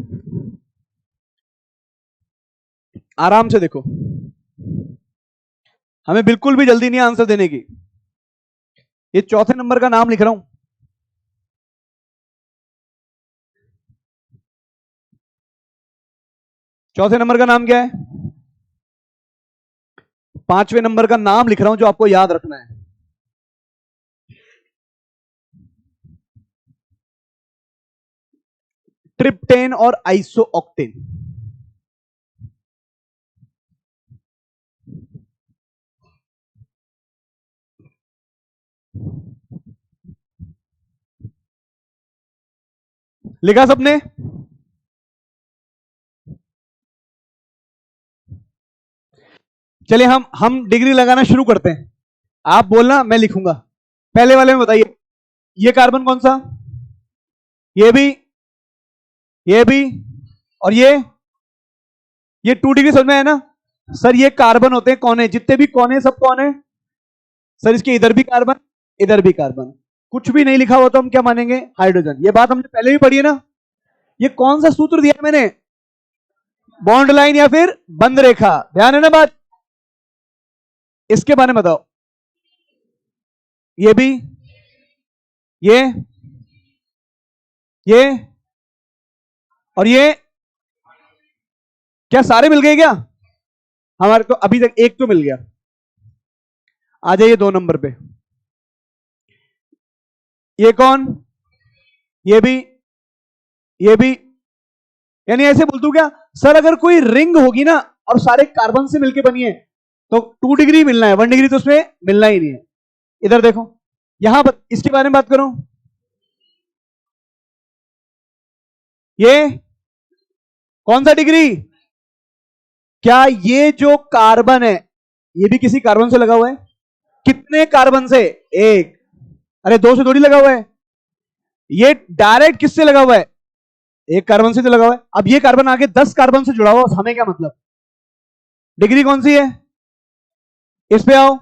आराम से देखो, हमें बिल्कुल भी जल्दी नहीं आंसर देने की। ये चौथे नंबर का नाम लिख रहा हूं, चौथे नंबर का नाम क्या है? पांचवें नंबर का नाम लिख रहा हूं जो आपको याद रखना है। ट्रिप्टेन और आइसोऑक्टेन। लिखा सबने? चलिए हम डिग्री लगाना शुरू करते हैं, आप बोलना मैं लिखूंगा। पहले वाले में बताइए, ये कार्बन कौन सा? ये भी, ये भी, और ये 2 डिग्री समझ में है ना? सर ये कार्बन होते हैं कौन है, जितने भी कौन है सब कौन है सर, इसके इधर भी कार्बन इधर भी कार्बन, कुछ भी नहीं लिखा हुआ तो हम क्या मानेंगे, हाइड्रोजन। ये बात हमने पहले भी पढ़ी है ना। ये कौन सा सूत्र दिया है मैंने, बॉन्ड लाइन या फिर बंद रेखा, ध्यान है ना बात। इसके बारे में बताओ, ये भी ये और ये क्या सारे मिल गए क्या, हमारे तो अभी तक एक तो मिल गया। आ जाइए 2 नंबर पे, ये कौन, ये भी यानी ऐसे बोल दूं क्या सर, अगर कोई रिंग होगी ना और सारे कार्बन से मिलके बनी है तो 2 डिग्री मिलना है, 1 डिग्री तो उसमें मिलना ही नहीं है। इधर देखो, यहां इसके बारे में बात करूं, ये कौन सा डिग्री, क्या ये जो कार्बन है ये भी किसी कार्बन से लगा हुआ है, कितने कार्बन से, एक, अरे 2 से थोड़ी लगा हुआ है, ये डायरेक्ट किससे लगा हुआ है, एक कार्बन से तो लगा हुआ है। अब ये कार्बन आगे 10 कार्बन से जुड़ा हुआ, हमें क्या मतलब, डिग्री कौन सी है, इस पे आओ,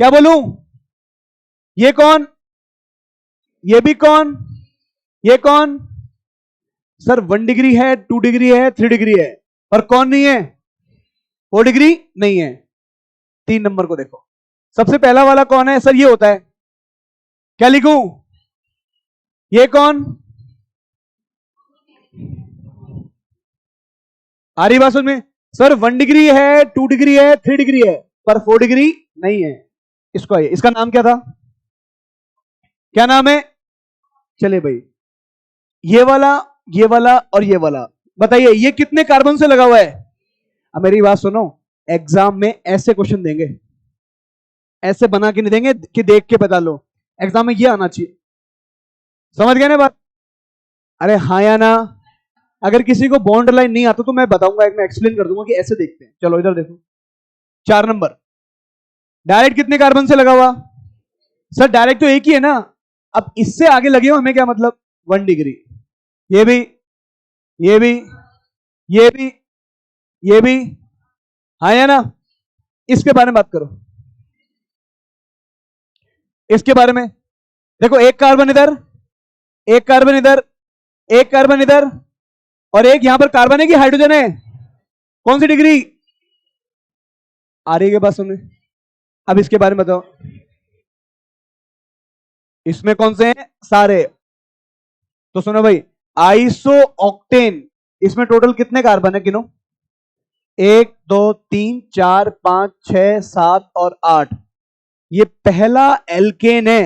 क्या बोलूं, ये कौन, ये भी कौन, ये कौन, सर 1 डिग्री है, 2 डिग्री है, 3 डिग्री है, और कौन नहीं है, 4 डिग्री नहीं है। 3 नंबर को देखो, सबसे पहला वाला कौन है सर, ये होता है, क्या लिखूं, ये कौन, आ रही बात समझ में सर, 1 डिग्री है, 2 डिग्री है, 3 डिग्री है, पर 4 डिग्री नहीं है। इसको आइए, इसका नाम क्या था, क्या नाम है, चले भाई, ये वाला और ये वाला, बताइए ये कितने कार्बन से लगा हुआ है। अब मेरी बात सुनो, एग्जाम में ऐसे क्वेश्चन देंगे, ऐसे बना के नहीं देंगे कि देख के बता लो, एग्जाम में ये आना चाहिए, समझ गए ना बात। अरे हाँ या ना, अगर किसी को बॉन्ड लाइन नहीं आता तो मैं बताऊंगा, एक मैं एक्सप्लेन कर दूंगा कि ऐसे देखते हैं। चलो इधर देखो, 4 नंबर, डायरेक्ट कितने कार्बन से लगा हुआ, सर डायरेक्ट तो एक ही है ना, अब इससे आगे लगे हो हमें क्या मतलब, 1 डिग्री, ये भी ये भी ये भी ये भी, हाँ या ना। इसके बारे में बात करो, इसके बारे में देखो, एक कार्बन इधर, एक कार्बन इधर, एक कार्बन इधर, और एक यहां पर कार्बन है कि हाइड्रोजन है, कौन सी डिग्री, आ रही है बात सुनने। अब इसके बारे में बताओ, इसमें कौन से हैं, सारे, तो सुनो भाई, आइसो ऑक्टेन, इसमें टोटल कितने कार्बन है, गिनो, 1 2 3 4 5 6 7 और 8, ये पहला एल्केन है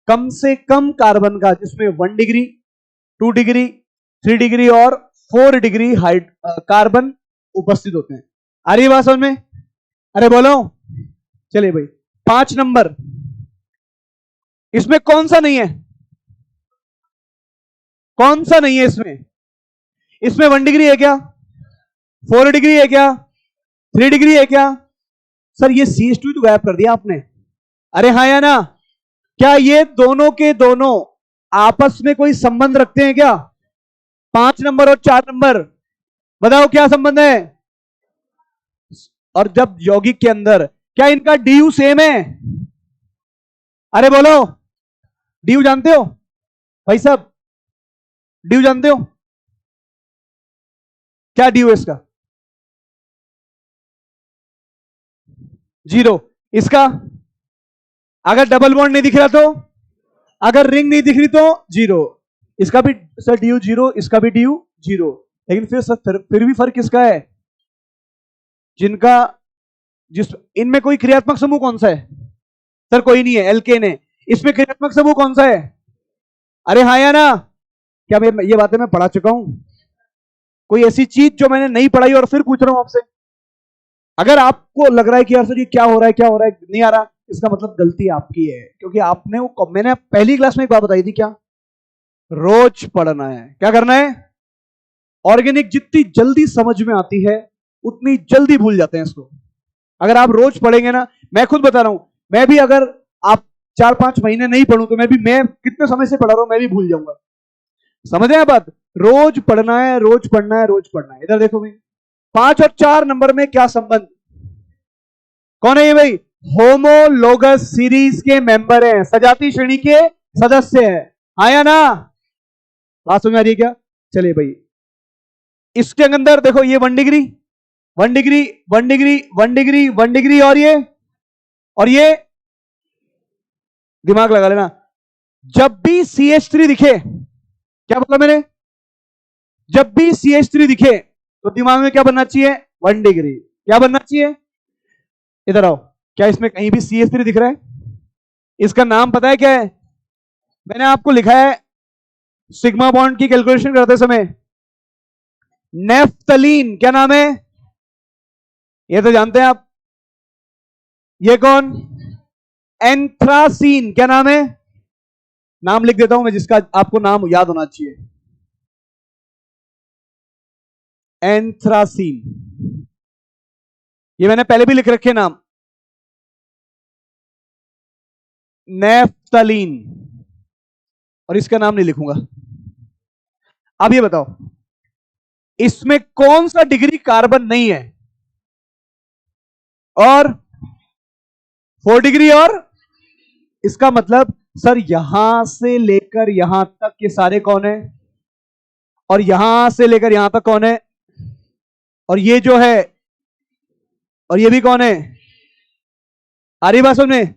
कम से कम कार्बन का, जिसमें 1 डिग्री, 2 डिग्री, 3 डिग्री और 4 डिग्री कार्बन उपस्थित होते हैं। आ रही बात समझ में, अरे बोलो, चलिए भाई 5 नंबर, इसमें कौन सा नहीं है, कौन सा नहीं है इसमें, इसमें 1 डिग्री है क्या, 4 डिग्री है क्या, 3 डिग्री है क्या, सर ये CH2 तो गायब कर दिया आपने, अरे हाँ या ना, क्या ये दोनों के दोनों आपस में कोई संबंध रखते हैं क्या, 5 नंबर और 4 नंबर, बताओ क्या संबंध है, और जब यौगिक के अंदर क्या इनका DU सेम है, अरे बोलो, DU जानते हो भाई साहब, DU जानते हो, क्या DU है इसका, 0, इसका अगर डबल बॉन्ड नहीं दिख रहा तो, अगर रिंग नहीं दिख रही तो 0, इसका भी सर DU 0, इसका भी DU 0, लेकिन फिर सर फिर भी फर्क किसका है, जिनका जिस इनमें कोई क्रियात्मक समूह कौन सा है, सर कोई नहीं है, एल्केन है, इसमें क्रियात्मक समूह कौन सा है, अरे हाँ या ना, क्या मैं ये बातें मैं पढ़ा चुका हूं, कोई ऐसी चीज जो मैंने नहीं पढ़ाई और फिर पूछ रहा हूं आपसे, अगर आपको लग रहा है कि यार सर ये क्या हो रहा है, क्या हो रहा है, नहीं आ रहा, इसका मतलब गलती आपकी है, क्योंकि आपने वो, मैंने पहली क्लास में एक बात बताई थी, क्या, रोज पढ़ना है, क्या करना है, ऑर्गेनिक जितनी जल्दी समझ में आती है उतनी जल्दी भूल जाते हैं इसको, अगर आप रोज पढ़ेंगे ना, मैं खुद बता रहा हूं, मैं भी अगर आप 4-5 महीने नहीं पढ़ूं तो मैं कितने समय से पढ़ा रहा हूं, मैं भी भूल जाऊंगा, समझ रहे हैं बात, रोज पढ़ना है, रोज पढ़ना है, रोज पढ़ना है। इधर देखो भाई, 5 और 4 नंबर में क्या संबंध? कौन है ये भाई? होमोलोगस सीरीज के मेंबर हैं, सजाती श्रेणी के सदस्य हैं। आया ना? बात समझ आ रही है क्या? चलिए भाई, इसके अंदर देखो, ये 1 degree 1 degree 1 degree 1 degree 1 degree, और ये दिमाग लगा लेना। जब भी CH3 दिखे, क्या बोला मैंने? जब भी CH3 दिखे तो दिमाग में क्या बनना चाहिए? 1 डिग्री। क्या बनना चाहिए? इधर आओ, क्या इसमें कहीं भी CH3 दिख रहा है? इसका नाम पता है क्या है? मैंने आपको लिखा है सिग्मा बॉन्ड की कैलकुलेशन करते समय, नेफ्थलीन। क्या नाम है? ये तो जानते हैं आप। ये कौन? एंथ्रासीन। क्या नाम है? नाम लिख देता हूं मैं, जिसका आपको नाम याद होना चाहिए। एंथ्रासीन। ये मैंने पहले भी लिख रखे नाम, नेफ्थलीन, और इसका नाम नहीं लिखूंगा। अब ये बताओ, इसमें कौन सा डिग्री कार्बन नहीं है? और 4 डिग्री, और इसका मतलब सर यहां से लेकर यहां तक ये सारे कौन है? और यहां से लेकर यहां तक कौन है? और ये जो है, और ये भी कौन है? आ रही बात समझ में?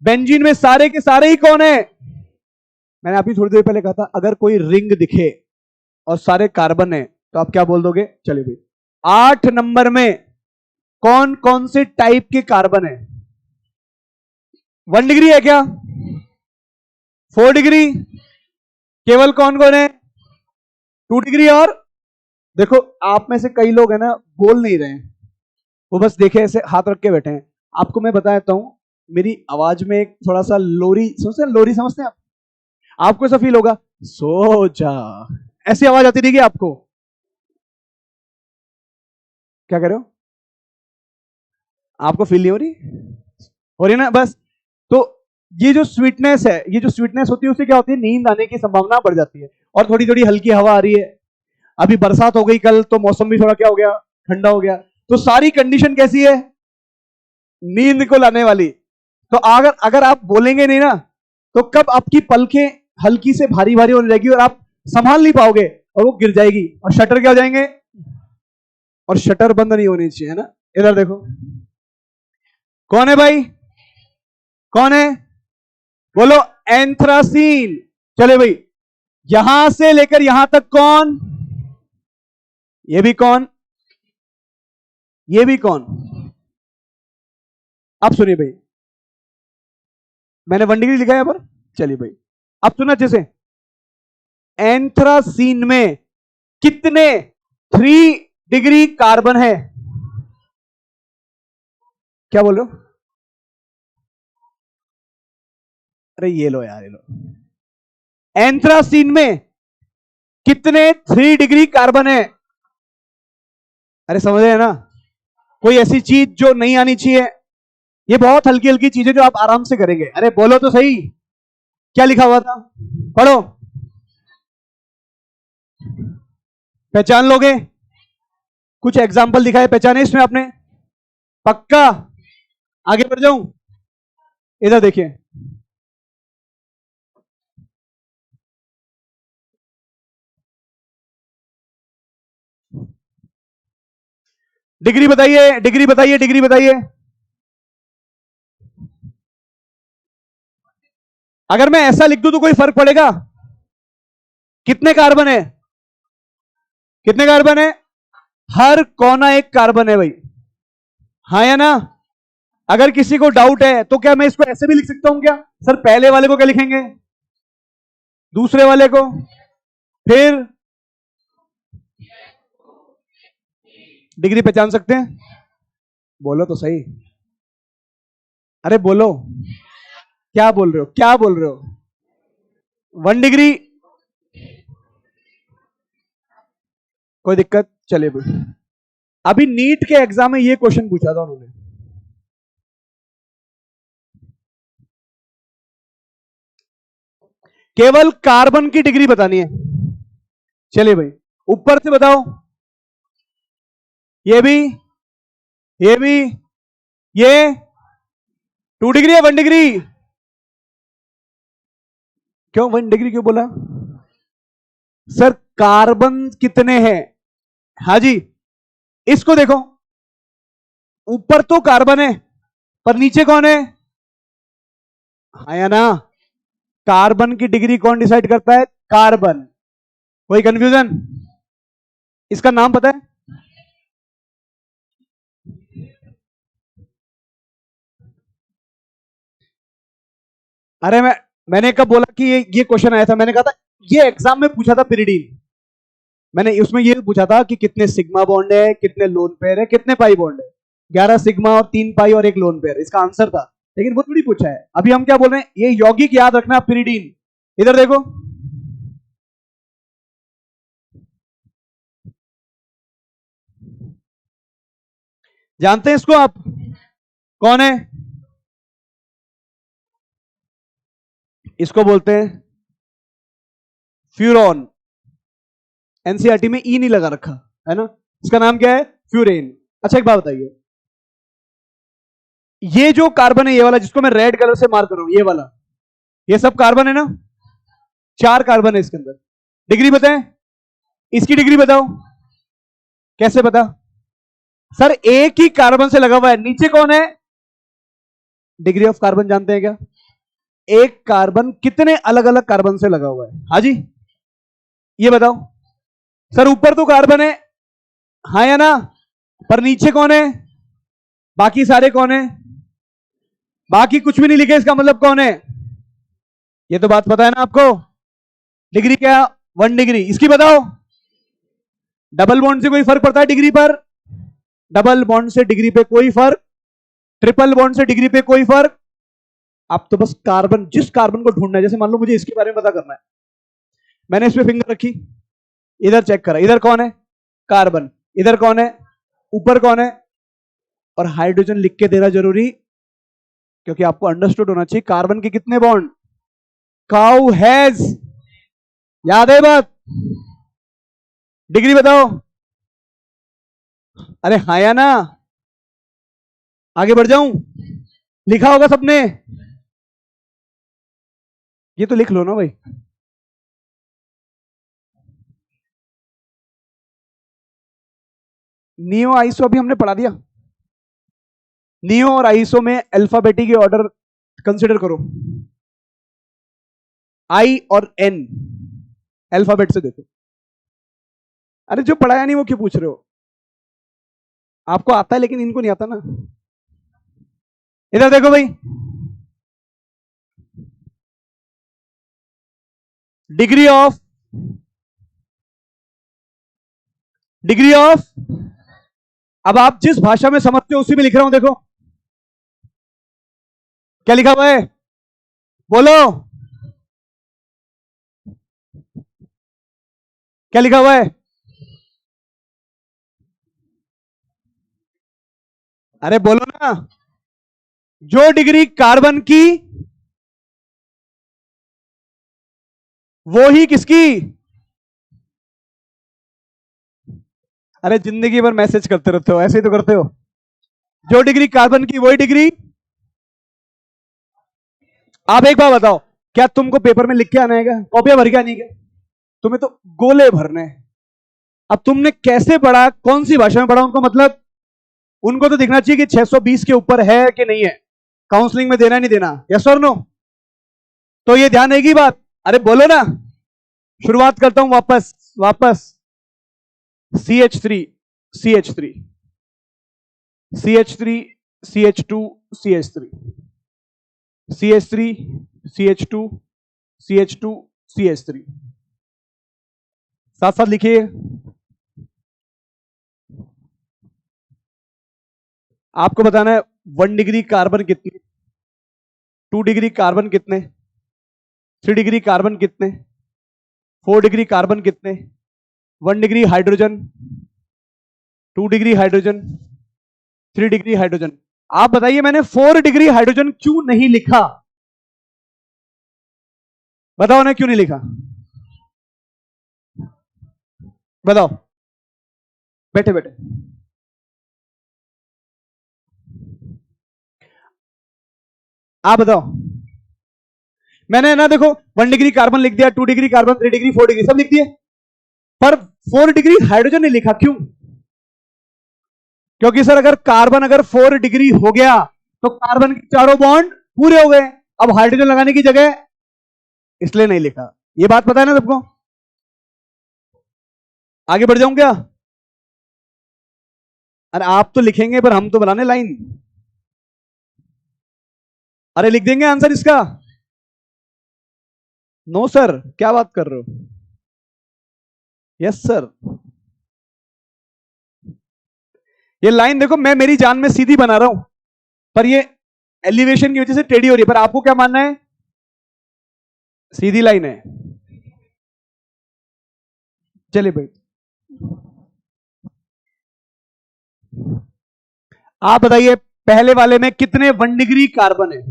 बेंजीन में सारे के सारे ही कौन है? मैंने अभी थोड़ी देर पहले कहा था, अगर कोई रिंग दिखे और सारे कार्बन है तो आप क्या बोल दोगे? चलिए भाई, 8 नंबर में कौन कौन से टाइप के कार्बन है? 1 डिग्री है क्या? 4 डिग्री? केवल कौन कौन है? 2 डिग्री। और देखो, आप में से कई लोग है ना, बोल नहीं रहे हैं, वो बस देखे ऐसे हाथ रख के बैठे हैं। आपको मैं बता देता हूं, मेरी आवाज में एक थोड़ा सा लोरी, समझते हैं? लोरी समझते हैं आप? आपको ऐसा फील होगा, सो जा, ऐसी आवाज आती रहेगी आपको। क्या कर रहे हो? आपको फील नहीं हो रही? हो रही ना? बस। तो ये जो स्वीटनेस है, ये जो स्वीटनेस होती है, उससे क्या होती है? नींद आने की संभावना बढ़ जाती है। और थोड़ी थोड़ी हल्की हवा आ रही है, अभी बरसात हो गई कल, तो मौसम भी थोड़ा क्या हो गया? ठंडा हो गया। तो सारी कंडीशन कैसी है? नींद को लाने वाली। तो अगर अगर आप बोलेंगे नहीं ना, तो कब आपकी पलकें हल्की से भारी भारी होने लगेगी और आप संभाल नहीं पाओगे, और वो गिर जाएगी, और शटर क्या हो जाएंगे? और शटर बंद नहीं होनी चाहिए, है ना? इधर देखो, कौन है भाई? कौन है? बोलो। एंथ्रासीन। चले भाई, यहां से लेकर यहां तक कौन? ये भी कौन? ये भी कौन? अब सुनिए भाई, मैंने 1 डिग्री लिखा है पर। चलिए भाई, अब सुना अच्छे से। एंथ्रासीन में कितने 3 डिग्री कार्बन है? क्या बोल रहे हो? अरे ये लो यार, ये लो। एंथ्रासीन में कितने 3 डिग्री कार्बन है? अरे समझ रहे हैं ना? कोई ऐसी चीज जो नहीं आनी चाहिए, ये बहुत हल्की हल्की चीजें जो आप आराम से करेंगे। अरे बोलो तो सही, क्या लिखा हुआ था? पढ़ो। पहचान लोगे? कुछ एग्जाम्पल दिखाए, पहचाने इसमें आपने? पक्का? आगे बढ़ जाऊं? इधर देखिए, डिग्री बताइए, डिग्री बताइए, डिग्री बताइए। अगर मैं ऐसा लिख दूं तो कोई फर्क पड़ेगा? कितने कार्बन है? कितने कार्बन है? हर कोना एक कार्बन है भाई। हाँ या ना? अगर किसी को डाउट है तो क्या मैं इसको ऐसे भी लिख सकता हूं क्या? सर पहले वाले को क्या लिखेंगे? दूसरे वाले को? फिर डिग्री पहचान सकते हैं? बोलो तो सही। अरे बोलो, क्या बोल रहे हो? क्या बोल रहे हो? 1 डिग्री? कोई दिक्कत? चलिए भाई, अभी नीट के एग्जाम में ये क्वेश्चन पूछा था उन्होंने, केवल कार्बन की डिग्री बतानी है। चलिए भाई, ऊपर से बताओ। ये भी, ये भी, ये 2 डिग्री है 1 डिग्री? क्यों 1 डिग्री क्यों बोला सर? कार्बन कितने हैं? हाँ जी, इसको देखो, ऊपर तो कार्बन है पर नीचे कौन है? हाँ या ना? कार्बन की डिग्री कौन डिसाइड करता है? कार्बन। कोई कंफ्यूजन? इसका नाम पता है? अरे मैंने कब बोला कि ये क्वेश्चन आया था? मैंने कहा था ये एग्जाम में पूछा था पिरिडीन। मैंने उसमें ये पूछा था कि कितने सिग्मा बॉन्ड है, कितने लोन पेयर है, कितने पाई बॉन्ड है। 11 सिग्मा और 3 पाई और 1 लोन पेयर, इसका आंसर था। लेकिन वो थोड़ी पूछा है। अभी हम क्या बोल रहे हैं? ये यौगिक याद रखना, पिरिडीन। इधर देखो, जानते हैं इसको आप? कौन है? इसको बोलते हैं फ्यूरॉन। एनसीईआरटी में ई नहीं लगा रखा है ना? इसका नाम क्या है? फ्यूरेन। अच्छा एक बात बताइए, ये जो कार्बन है, ये वाला जिसको मैं रेड कलर से मार्क कर रहा हूं, ये वाला, ये सब कार्बन है ना? 4 कार्बन है इसके अंदर। डिग्री बताएं, इसकी डिग्री बताओ। कैसे पता? सर एक ही कार्बन से लगा हुआ है, नीचे कौन है? डिग्री ऑफ कार्बन जानते हैं क्या? एक कार्बन कितने अलग अलग कार्बन से लगा हुआ है? हाँ जी, ये बताओ। सर ऊपर तो कार्बन है, हाँ या ना? पर नीचे कौन है? बाकी सारे कौन है? बाकी कुछ भी नहीं लिखे, इसका मतलब कौन है? ये तो बात पता है ना आपको? डिग्री क्या? 1 डिग्री। इसकी बताओ। डबल बॉन्ड से कोई फर्क पड़ता है डिग्री पर? डबल बॉन्ड से डिग्री पे कोई फर्क, ट्रिपल बॉन्ड से डिग्री पे कोई फर्क। आप तो बस कार्बन, जिस कार्बन को ढूंढना है, जैसे मान लो मुझे इसके बारे में पता करना है, मैंने इस पे फिंगर रखी, इधर चेक करा, इधर कौन है? कार्बन। इधर कौन है? ऊपर कौन है? और हाइड्रोजन लिख के देना जरूरी, क्योंकि आपको अंडरस्टूड होना चाहिए कार्बन के कितने बॉन्ड। काउ हैज, याद है बात? डिग्री बताओ। अरे हाँ या ना? आगे बढ़ जाऊं? लिखा होगा सबने? ये तो लिख लो ना भाई। नियो आईसो अभी हमने पढ़ा दिया। नियो और आईसो में अल्फाबेटिक ऑर्डर कंसिडर करो। आई और एन अल्फाबेट से देखो। अरे जो पढ़ाया नहीं वो क्यों पूछ रहे हो? आपको आता है लेकिन इनको नहीं आता ना। इधर देखो भाई, डिग्री ऑफ, डिग्री ऑफ, अब आप जिस भाषा में समझते हो उसी में लिख रहा हूं, देखो क्या लिखा हुआ है, बोलो क्या लिखा हुआ है? अरे बोलो ना। जो डिग्री कार्बन की, वो ही किसकी? अरे जिंदगी भर मैसेज करते रहते हो, ऐसे ही तो करते हो। जो डिग्री कार्बन की वही डिग्री। आप एक बार बताओ, क्या तुमको पेपर में लिख के आना है क्या? कॉपियां भर के आनी है क्या? तुम्हें तो गोले भरने हैं। अब तुमने कैसे पढ़ा, कौन सी भाषा में पढ़ा, उनको मतलब, उनको तो दिखना चाहिए कि 620 के ऊपर है कि नहीं है, काउंसलिंग में देना नहीं देना, यस और नो? तो ये ध्यान रहेगी बात। अरे बोलो ना। शुरुआत करता हूं वापस, वापस। CH3, CH3, CH3, CH2, CH3, CH3, CH2, CH2, CH3। साथ साथ लिखिए। आपको बताना है 1 डिग्री कार्बन कितने, 2 डिग्री कार्बन कितने, 3 डिग्री कार्बन कितने, 4 डिग्री कार्बन कितने, 1 degree hydrogen, 2 degree hydrogen, 3 degree hydrogen. आप बताइए मैंने 4 डिग्री हाइड्रोजन क्यों नहीं लिखा? बताओ ना क्यों नहीं लिखा? बताओ। बैठे बैठे। आप बताओ। मैंने ना देखो 1 डिग्री कार्बन लिख दिया, 2 डिग्री कार्बन, 3 डिग्री, 4 डिग्री सब लिख दिए, पर 4 डिग्री हाइड्रोजन नहीं लिखा। क्यों? क्योंकि सर अगर कार्बन अगर 4 डिग्री हो गया तो कार्बन के चारों बॉन्ड पूरे हो गए, अब हाइड्रोजन लगाने की जगह, इसलिए नहीं लिखा। ये बात पता है ना सबको? आगे बढ़ जाऊं क्या? अरे आप तो लिखेंगे पर हम तो बनाने लाइन। अरे लिख देंगे आंसर इसका। नो सर, क्या बात कर रहे हो? Yes sir. ये लाइन देखो, मैं मेरी जान में सीधी बना रहा हूं, पर ये एलिवेशन की वजह से टेढ़ी हो रही है। पर आपको क्या मानना है? सीधी लाइन है। चलिए भाई, आप बताइए पहले वाले में कितने 1 डिग्री कार्बन है?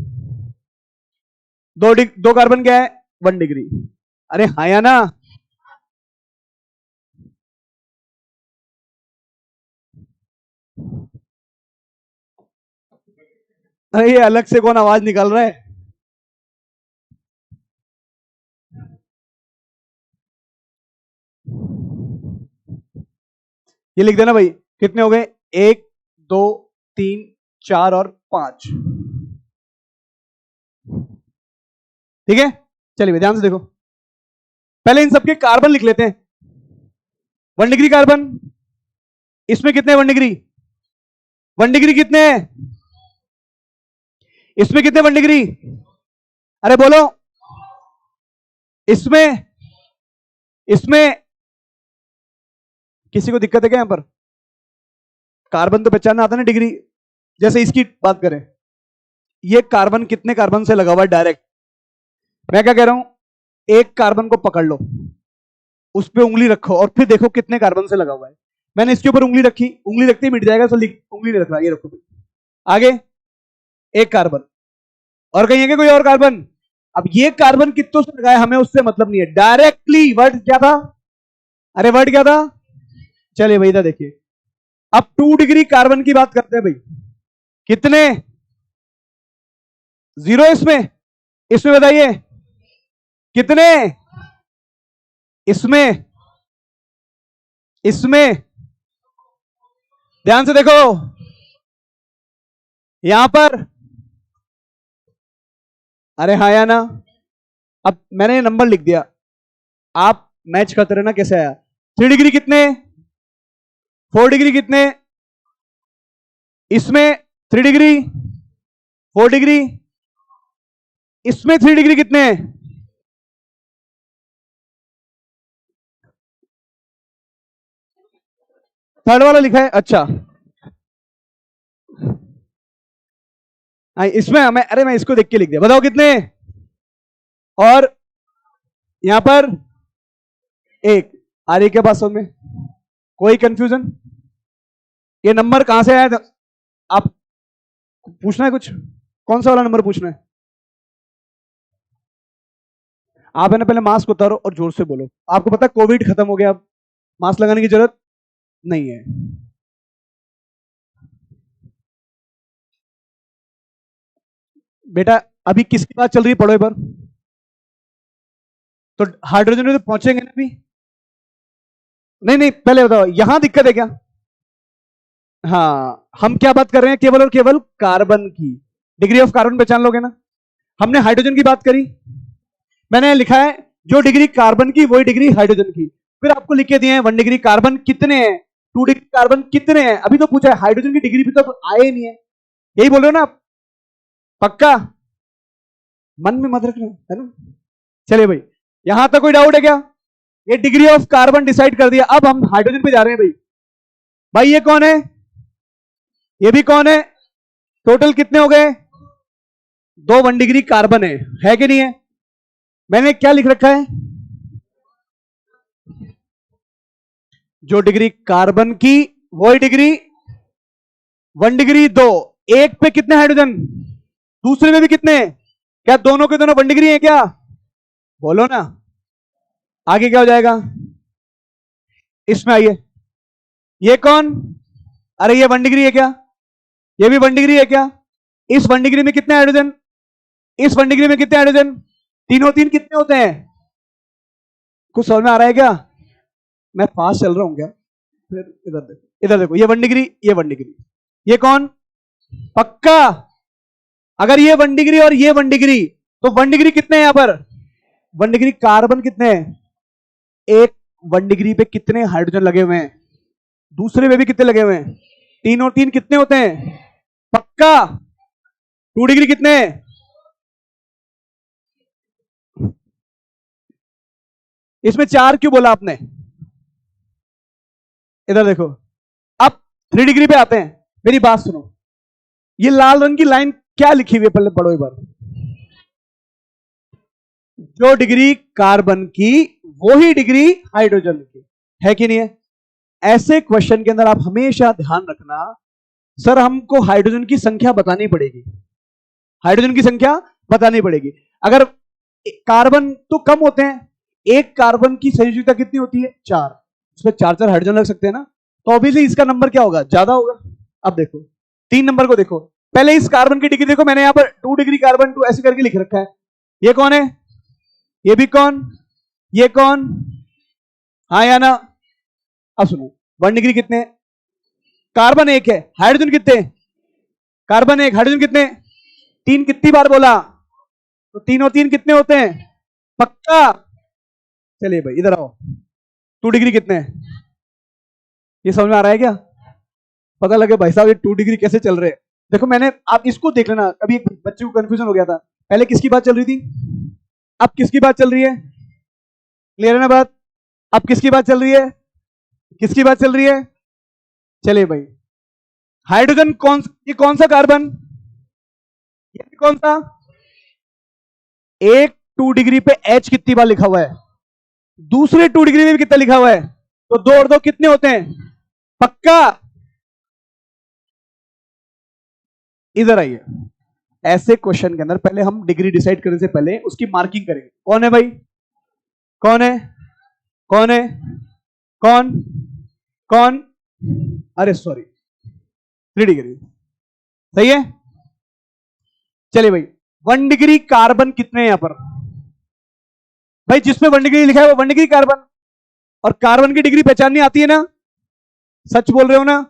दो कार्बन क्या है? 1 डिग्री। अरे हाँ या ना? अरे ये अलग से कौन आवाज निकाल रहा है? ये लिख देना भाई, कितने हो गए? 1 2 3 4 और 5। ठीक है, चलिए ध्यान से देखो, पहले इन सबके कार्बन लिख लेते हैं। 1 डिग्री कार्बन, इसमें कितने 1 डिग्री? 1 डिग्री कितने हैं? इसमें कितने 1 डिग्री? अरे बोलो। इसमें इसमें किसी को दिक्कत है क्या? यहां पर कार्बन तो पहचानना आता ना डिग्री। जैसे इसकी बात करें, ये कार्बन कितने कार्बन से लगा हुआ है डायरेक्ट? मैं क्या कह रहा हूं, एक कार्बन को पकड़ लो, उस पर उंगली रखो और फिर देखो कितने कार्बन से लगा हुआ है। मैंने इसके ऊपर उंगली रखी, उंगली रखते ही मिट जाएगा, तो उंगली नहीं रख रहा, ये रखो। आगे एक कार्बन, और कहीं है क्या कोई और कार्बन? अब ये कार्बन कितनों से लगाया हमें उससे मतलब नहीं है, डायरेक्टली वर्ड क्या था? अरे वर्ड क्या था? चलिए भाई इधर देखिए, अब 2 डिग्री कार्बन की बात करते हैं भाई। कितने? 0 इसमें। इसमें बताइए कितने? इसमें इसमें ध्यान से देखो, यहां पर। अरे हाँ या ना? अब मैंने नंबर लिख दिया, आप मैच करते रहना कैसे आया। 3 डिग्री कितने? 4 डिग्री कितने? इसमें 3 डिग्री, 4 डिग्री, इसमें 3 डिग्री कितने? थर्ड वाला लिखा है, अच्छा। इसमें मैं, अरे मैं इसको देख के लिख दिया, बताओ कितने? और यहां पर एक। आ रही क्या बात समझ में? कोई कंफ्यूजन? ये नंबर कहां से आया था? आप पूछना है कुछ? कौन सा वाला नंबर पूछना है? आप है ना पहले मास्क उतारो और जोर से बोलो। आपको पता है कोविड खत्म हो गया, अब मास्क लगाने की जरूरत नहीं है। बेटा अभी किसकी बात चल रही है, पढ़ो एक बार। तो हाइड्रोजन में तो पहुंचेंगे ना अभी। नहीं नहीं, पहले बताओ यहां दिक्कत है क्या? हाँ, हम क्या बात कर रहे हैं, केवल और केवल कार्बन की। डिग्री ऑफ कार्बन पहचान लोगे ना? हमने हाइड्रोजन की बात करी, मैंने लिखा है जो डिग्री कार्बन की वही डिग्री हाइड्रोजन की। फिर आपको लिख के दिए हैं 1 डिग्री कार्बन कितने हैं, 2 डिग्री कार्बन कितने हैं। अभी तो पूछा है हाइड्रोजन की डिग्री भी तो आए ही नहीं है। यही बोल रहे हो ना आप? पक्का? मन में मत रखना, है ना? चलिए भाई, यहां तक कोई डाउट है क्या? ये डिग्री ऑफ कार्बन डिसाइड कर दिया, अब हम हाइड्रोजन पे जा रहे हैं भाई। भाई ये कौन है? ये भी कौन है? टोटल कितने हो गए? 2 1 डिग्री कार्बन है कि नहीं है? मैंने क्या लिख रखा है? जो डिग्री कार्बन की वही डिग्री। 1 डिग्री दो, एक पे कितने हाइड्रोजन, दूसरे में भी कितने? क्या दोनों के दोनों 1 डिग्री है क्या? बोलो ना। आगे क्या हो जाएगा? इसमें आइए, ये कौन? अरे ये 1 डिग्री है क्या? ये भी 1 डिग्री है क्या? इस 1 डिग्री में कितने हाइड्रोजन? इस 1 डिग्री में कितने हाइड्रोजन? तीनों तीन कितने होते हैं? कुछ समझ में आ रहा है क्या? मैं फास्ट चल रहा हूं क्या? फिर इधर देखो, इधर देखो, ये 1 डिग्री, ये 1 डिग्री, ये कौन? पक्का? अगर ये 1 डिग्री और ये 1 डिग्री, तो 1 डिग्री कितने हैं यहां पर? 1 डिग्री कार्बन कितने हैं? एक 1 डिग्री पे कितने हाइड्रोजन लगे हुए हैं? दूसरे पे भी कितने लगे हुए हैं? तीनों तीन कितने होते हैं? पक्का? 2 डिग्री कितने हैं? इसमें 4 क्यों बोला आपने? इधर देखो, अब 3 डिग्री पे आते हैं। मेरी बात सुनो, ये लाल रंग की लाइन क्या लिखी हुई है? पहले पढ़ो एक बार। जो डिग्री कार्बन की, वही डिग्री हाइड्रोजन की है कि नहीं है? ऐसे क्वेश्चन के अंदर आप हमेशा ध्यान रखना, सर हमको हाइड्रोजन की संख्या बतानी पड़ेगी, हाइड्रोजन की संख्या बतानी पड़ेगी। अगर कार्बन तो कम होते हैं, एक कार्बन की संयोजकता कितनी होती है? 4, उसमें 4 4 हाइड्रोजन लग सकते हैं ना, तो ऑब्वियसली इसका नंबर क्या होगा? ज्यादा होगा। अब देखो 3 नंबर को देखो, पहले इस कार्बन की डिग्री देखो, मैंने यहां पर 2 डिग्री कार्बन 2 ऐसे करके लिख रखा है। ये कौन है? ये भी कौन? ये कौन? हाँ या ना? अब सुनो, 1 डिग्री कितने? कार्बन एक है, हाइड्रोजन कितने? कार्बन एक, हाइड्रोजन कितने? तीन। कितनी बार बोला? तो तीनों तीन कितने होते हैं? पक्का? चलिए भाई इधर आओ, 2 डिग्री कितने हैं? ये समझ में आ रहा है क्या? पता लगे भाई साहब ये 2 डिग्री कैसे चल रहे हैं। देखो मैंने, आप इसको देख लेना, अभी एक बच्चे को कंफ्यूजन हो गया था, पहले किसकी बात चल रही थी, अब किसकी बात चल रही है? क्लियर है ना बात? अब किसकी बात चल रही है? किसकी बात चल रही है? चलिए भाई, हाइड्रोजन कौन, ये कौन सा कार्बन? ये कौन सा? एक 2 डिग्री पे H कितनी बार लिखा हुआ है? दूसरे 2 डिग्री में भी कितना लिखा हुआ है? तो 2 और 2 कितने होते हैं? पक्का? इधर आइए, ऐसे क्वेश्चन के अंदर पहले हम डिग्री डिसाइड करने से पहले उसकी मार्किंग करेंगे। कौन है भाई? कौन है? कौन है? कौन? कौन? अरे सॉरी, 3 डिग्री सही है। चलिए भाई, 1 डिग्री कार्बन कितने हैं यहां पर? भाई जिसमें 1 डिग्री लिखा है वो 1 डिग्री कार्बन, और कार्बन की डिग्री पहचाननी आती है ना? सच बोल रहे हो ना?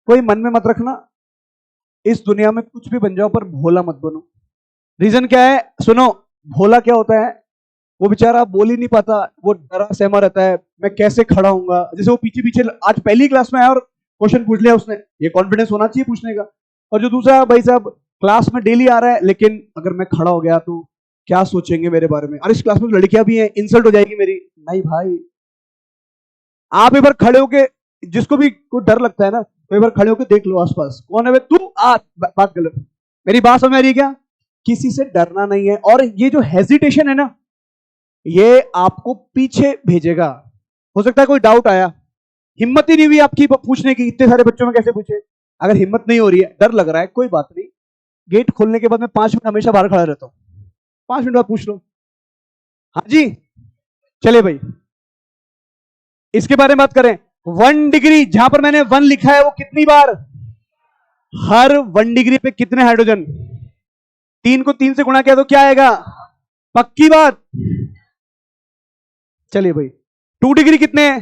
कोई मन में मत रखना, इस दुनिया में कुछ भी बन जाओ पर भोला मत बनो। रीजन क्या है? सुनो, भोला क्या होता है? वो बेचारा बोल ही नहीं पाता, वो डरा सहमा रहता है, मैं कैसे खड़ा हूंगा। जैसे वो पीछे पीछे आज पहली क्लास में आया और क्वेश्चन पूछ लिया उसने, ये कॉन्फिडेंस होना चाहिए पूछने का। और जो दूसरा भाई साहब क्लास में डेली आ रहा है, लेकिन अगर मैं खड़ा हो गया तो क्या सोचेंगे मेरे बारे में, अरे इस क्लास में तो लड़कियां भी हैं, इंसल्ट हो जाएगी मेरी। नहीं भाई, आप एक बार खड़े होके, जिसको भी कोई डर लगता है ना, तो एक बार खड़े होके देख लो आसपास कौन है भाई, तू आ बात गलत। मेरी बात समझ में आ रही है क्या? किसी से डरना नहीं है, और ये जो हेजिटेशन है ना, ये आपको पीछे भेजेगा। हो सकता है कोई डाउट आया, हिम्मत ही नहीं हुई आपकी पूछने की, इतने सारे बच्चों में कैसे पूछे? अगर हिम्मत नहीं हो रही है, डर लग रहा है, कोई बात नहीं, गेट खोलने के बाद मैं 5 मिनट हमेशा बाहर खड़ा रहता हूं, 5 मिनट बाद पूछ लो। हाँ जी, चले भाई, इसके बारे में बात करें। 1 डिग्री, जहां पर मैंने 1 लिखा है वो कितनी बार? हर 1 डिग्री पे कितने हाइड्रोजन? 3 को 3 से गुणा किया तो क्या आएगा? पक्की बात? चलिए भाई, 2 डिग्री कितने हैं?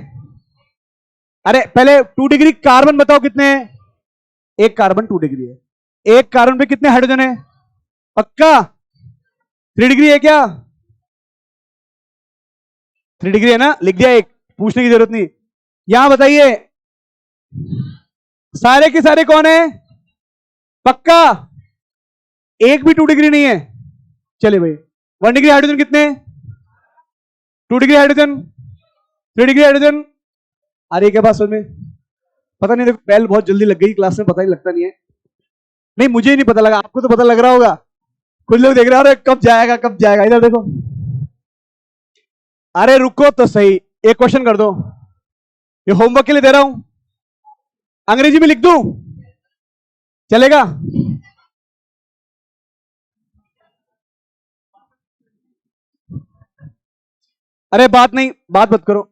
अरे पहले 2 डिग्री कार्बन बताओ कितने हैं? एक कार्बन 2 डिग्री है, एक कार्बन पे कितने हाइड्रोजन है? पक्का? 3 डिग्री है क्या? 3 डिग्री है ना, लिख दिया एक, पूछने की जरूरत नहीं। यहां बताइए, सारे के सारे कौन है? पक्का? एक भी 2 डिग्री नहीं है। चलिए भाई, 1 डिग्री हाइड्रोजन कितने? 2 डिग्री हाइड्रोजन, 3 डिग्री हाइड्रोजन। आ रही है क्या बात समझ में? पता नहीं, देखो बेल बहुत जल्दी लग गई क्लास में, पता ही लगता नहीं है। नहीं मुझे ही नहीं पता लगा, आपको तो पता लग रहा होगा। कुछ लोग देख रहे हो कब जाएगा कब जाएगा, इधर देखो। अरे रुको तो सही, एक क्वेश्चन कर दो, ये होमवर्क के लिए दे रहा हूं, अंग्रेजी में लिख दूं, चलेगा? अरे बात नहीं, बात मत करो।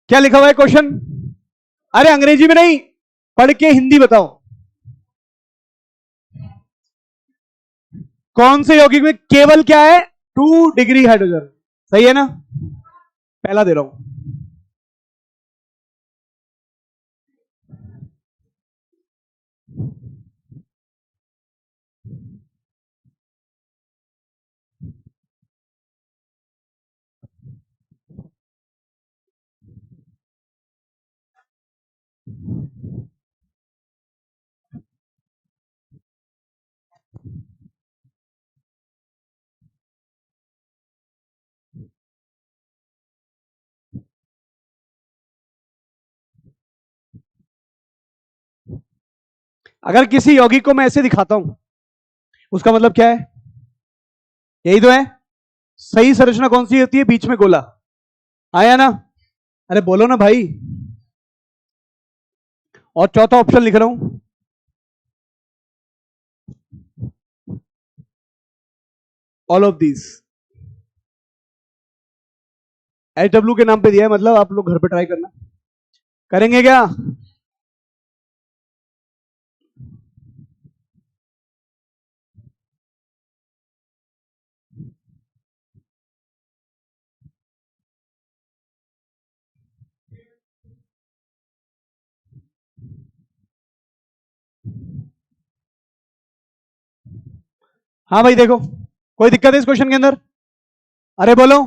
क्या लिखा हुआ है क्वेश्चन? अरे अंग्रेजी में नहीं, पढ़ के हिंदी बताओ। कौन से यौगिक में केवल क्या है? 2 डिग्री हाइड्रोजन। सही है ना? पहला दे रहा हूं। अगर किसी यौगिक को मैं ऐसे दिखाता हूं, उसका मतलब क्या है? यही तो है। सही संरचना कौन सी होती है? बीच में गोला। आया ना? अरे बोलो ना भाई। और चौथा ऑप्शन लिख रहा हूं, ऑल ऑफ दीज। HW के नाम पे दिया है, मतलब आप लोग घर पे ट्राई करना। करेंगे क्या? हाँ भाई देखो, कोई दिक्कत है इस क्वेश्चन के अंदर? अरे बोलो।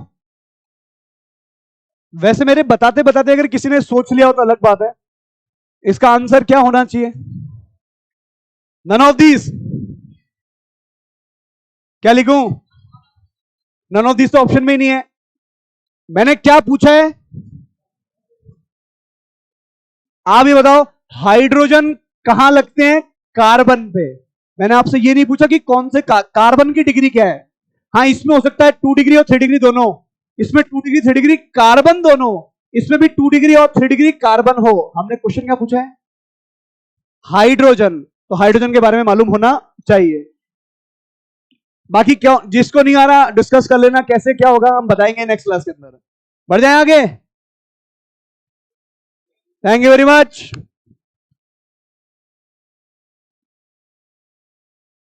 वैसे मेरे बताते बताते अगर किसी ने सोच लिया हो तो अलग बात है। इसका आंसर क्या होना चाहिए? None of these. क्या लिखूं? नन ऑफ दीज तो ऑप्शन में ही नहीं है। मैंने क्या पूछा है? आप ये बताओ, हाइड्रोजन कहां लगते हैं? कार्बन पे। मैंने आपसे ये नहीं पूछा कि कौन से कार्बन की डिग्री क्या है। हाँ, इसमें हो सकता है 2 डिग्री और 3 डिग्री दोनों। इसमें 2 डिग्री 3 डिग्री कार्बन दोनों। इसमें भी 2 डिग्री और 3 डिग्री कार्बन हो। हमने क्वेश्चन क्या पूछा है? हाइड्रोजन। तो हाइड्रोजन के बारे में मालूम होना चाहिए। बाकी क्यों, जिसको नहीं आ रहा डिस्कस कर लेना, कैसे क्या होगा हम बताएंगे नेक्स्ट क्लास के अंदर। बढ़ जाए आगे। Thank you very much.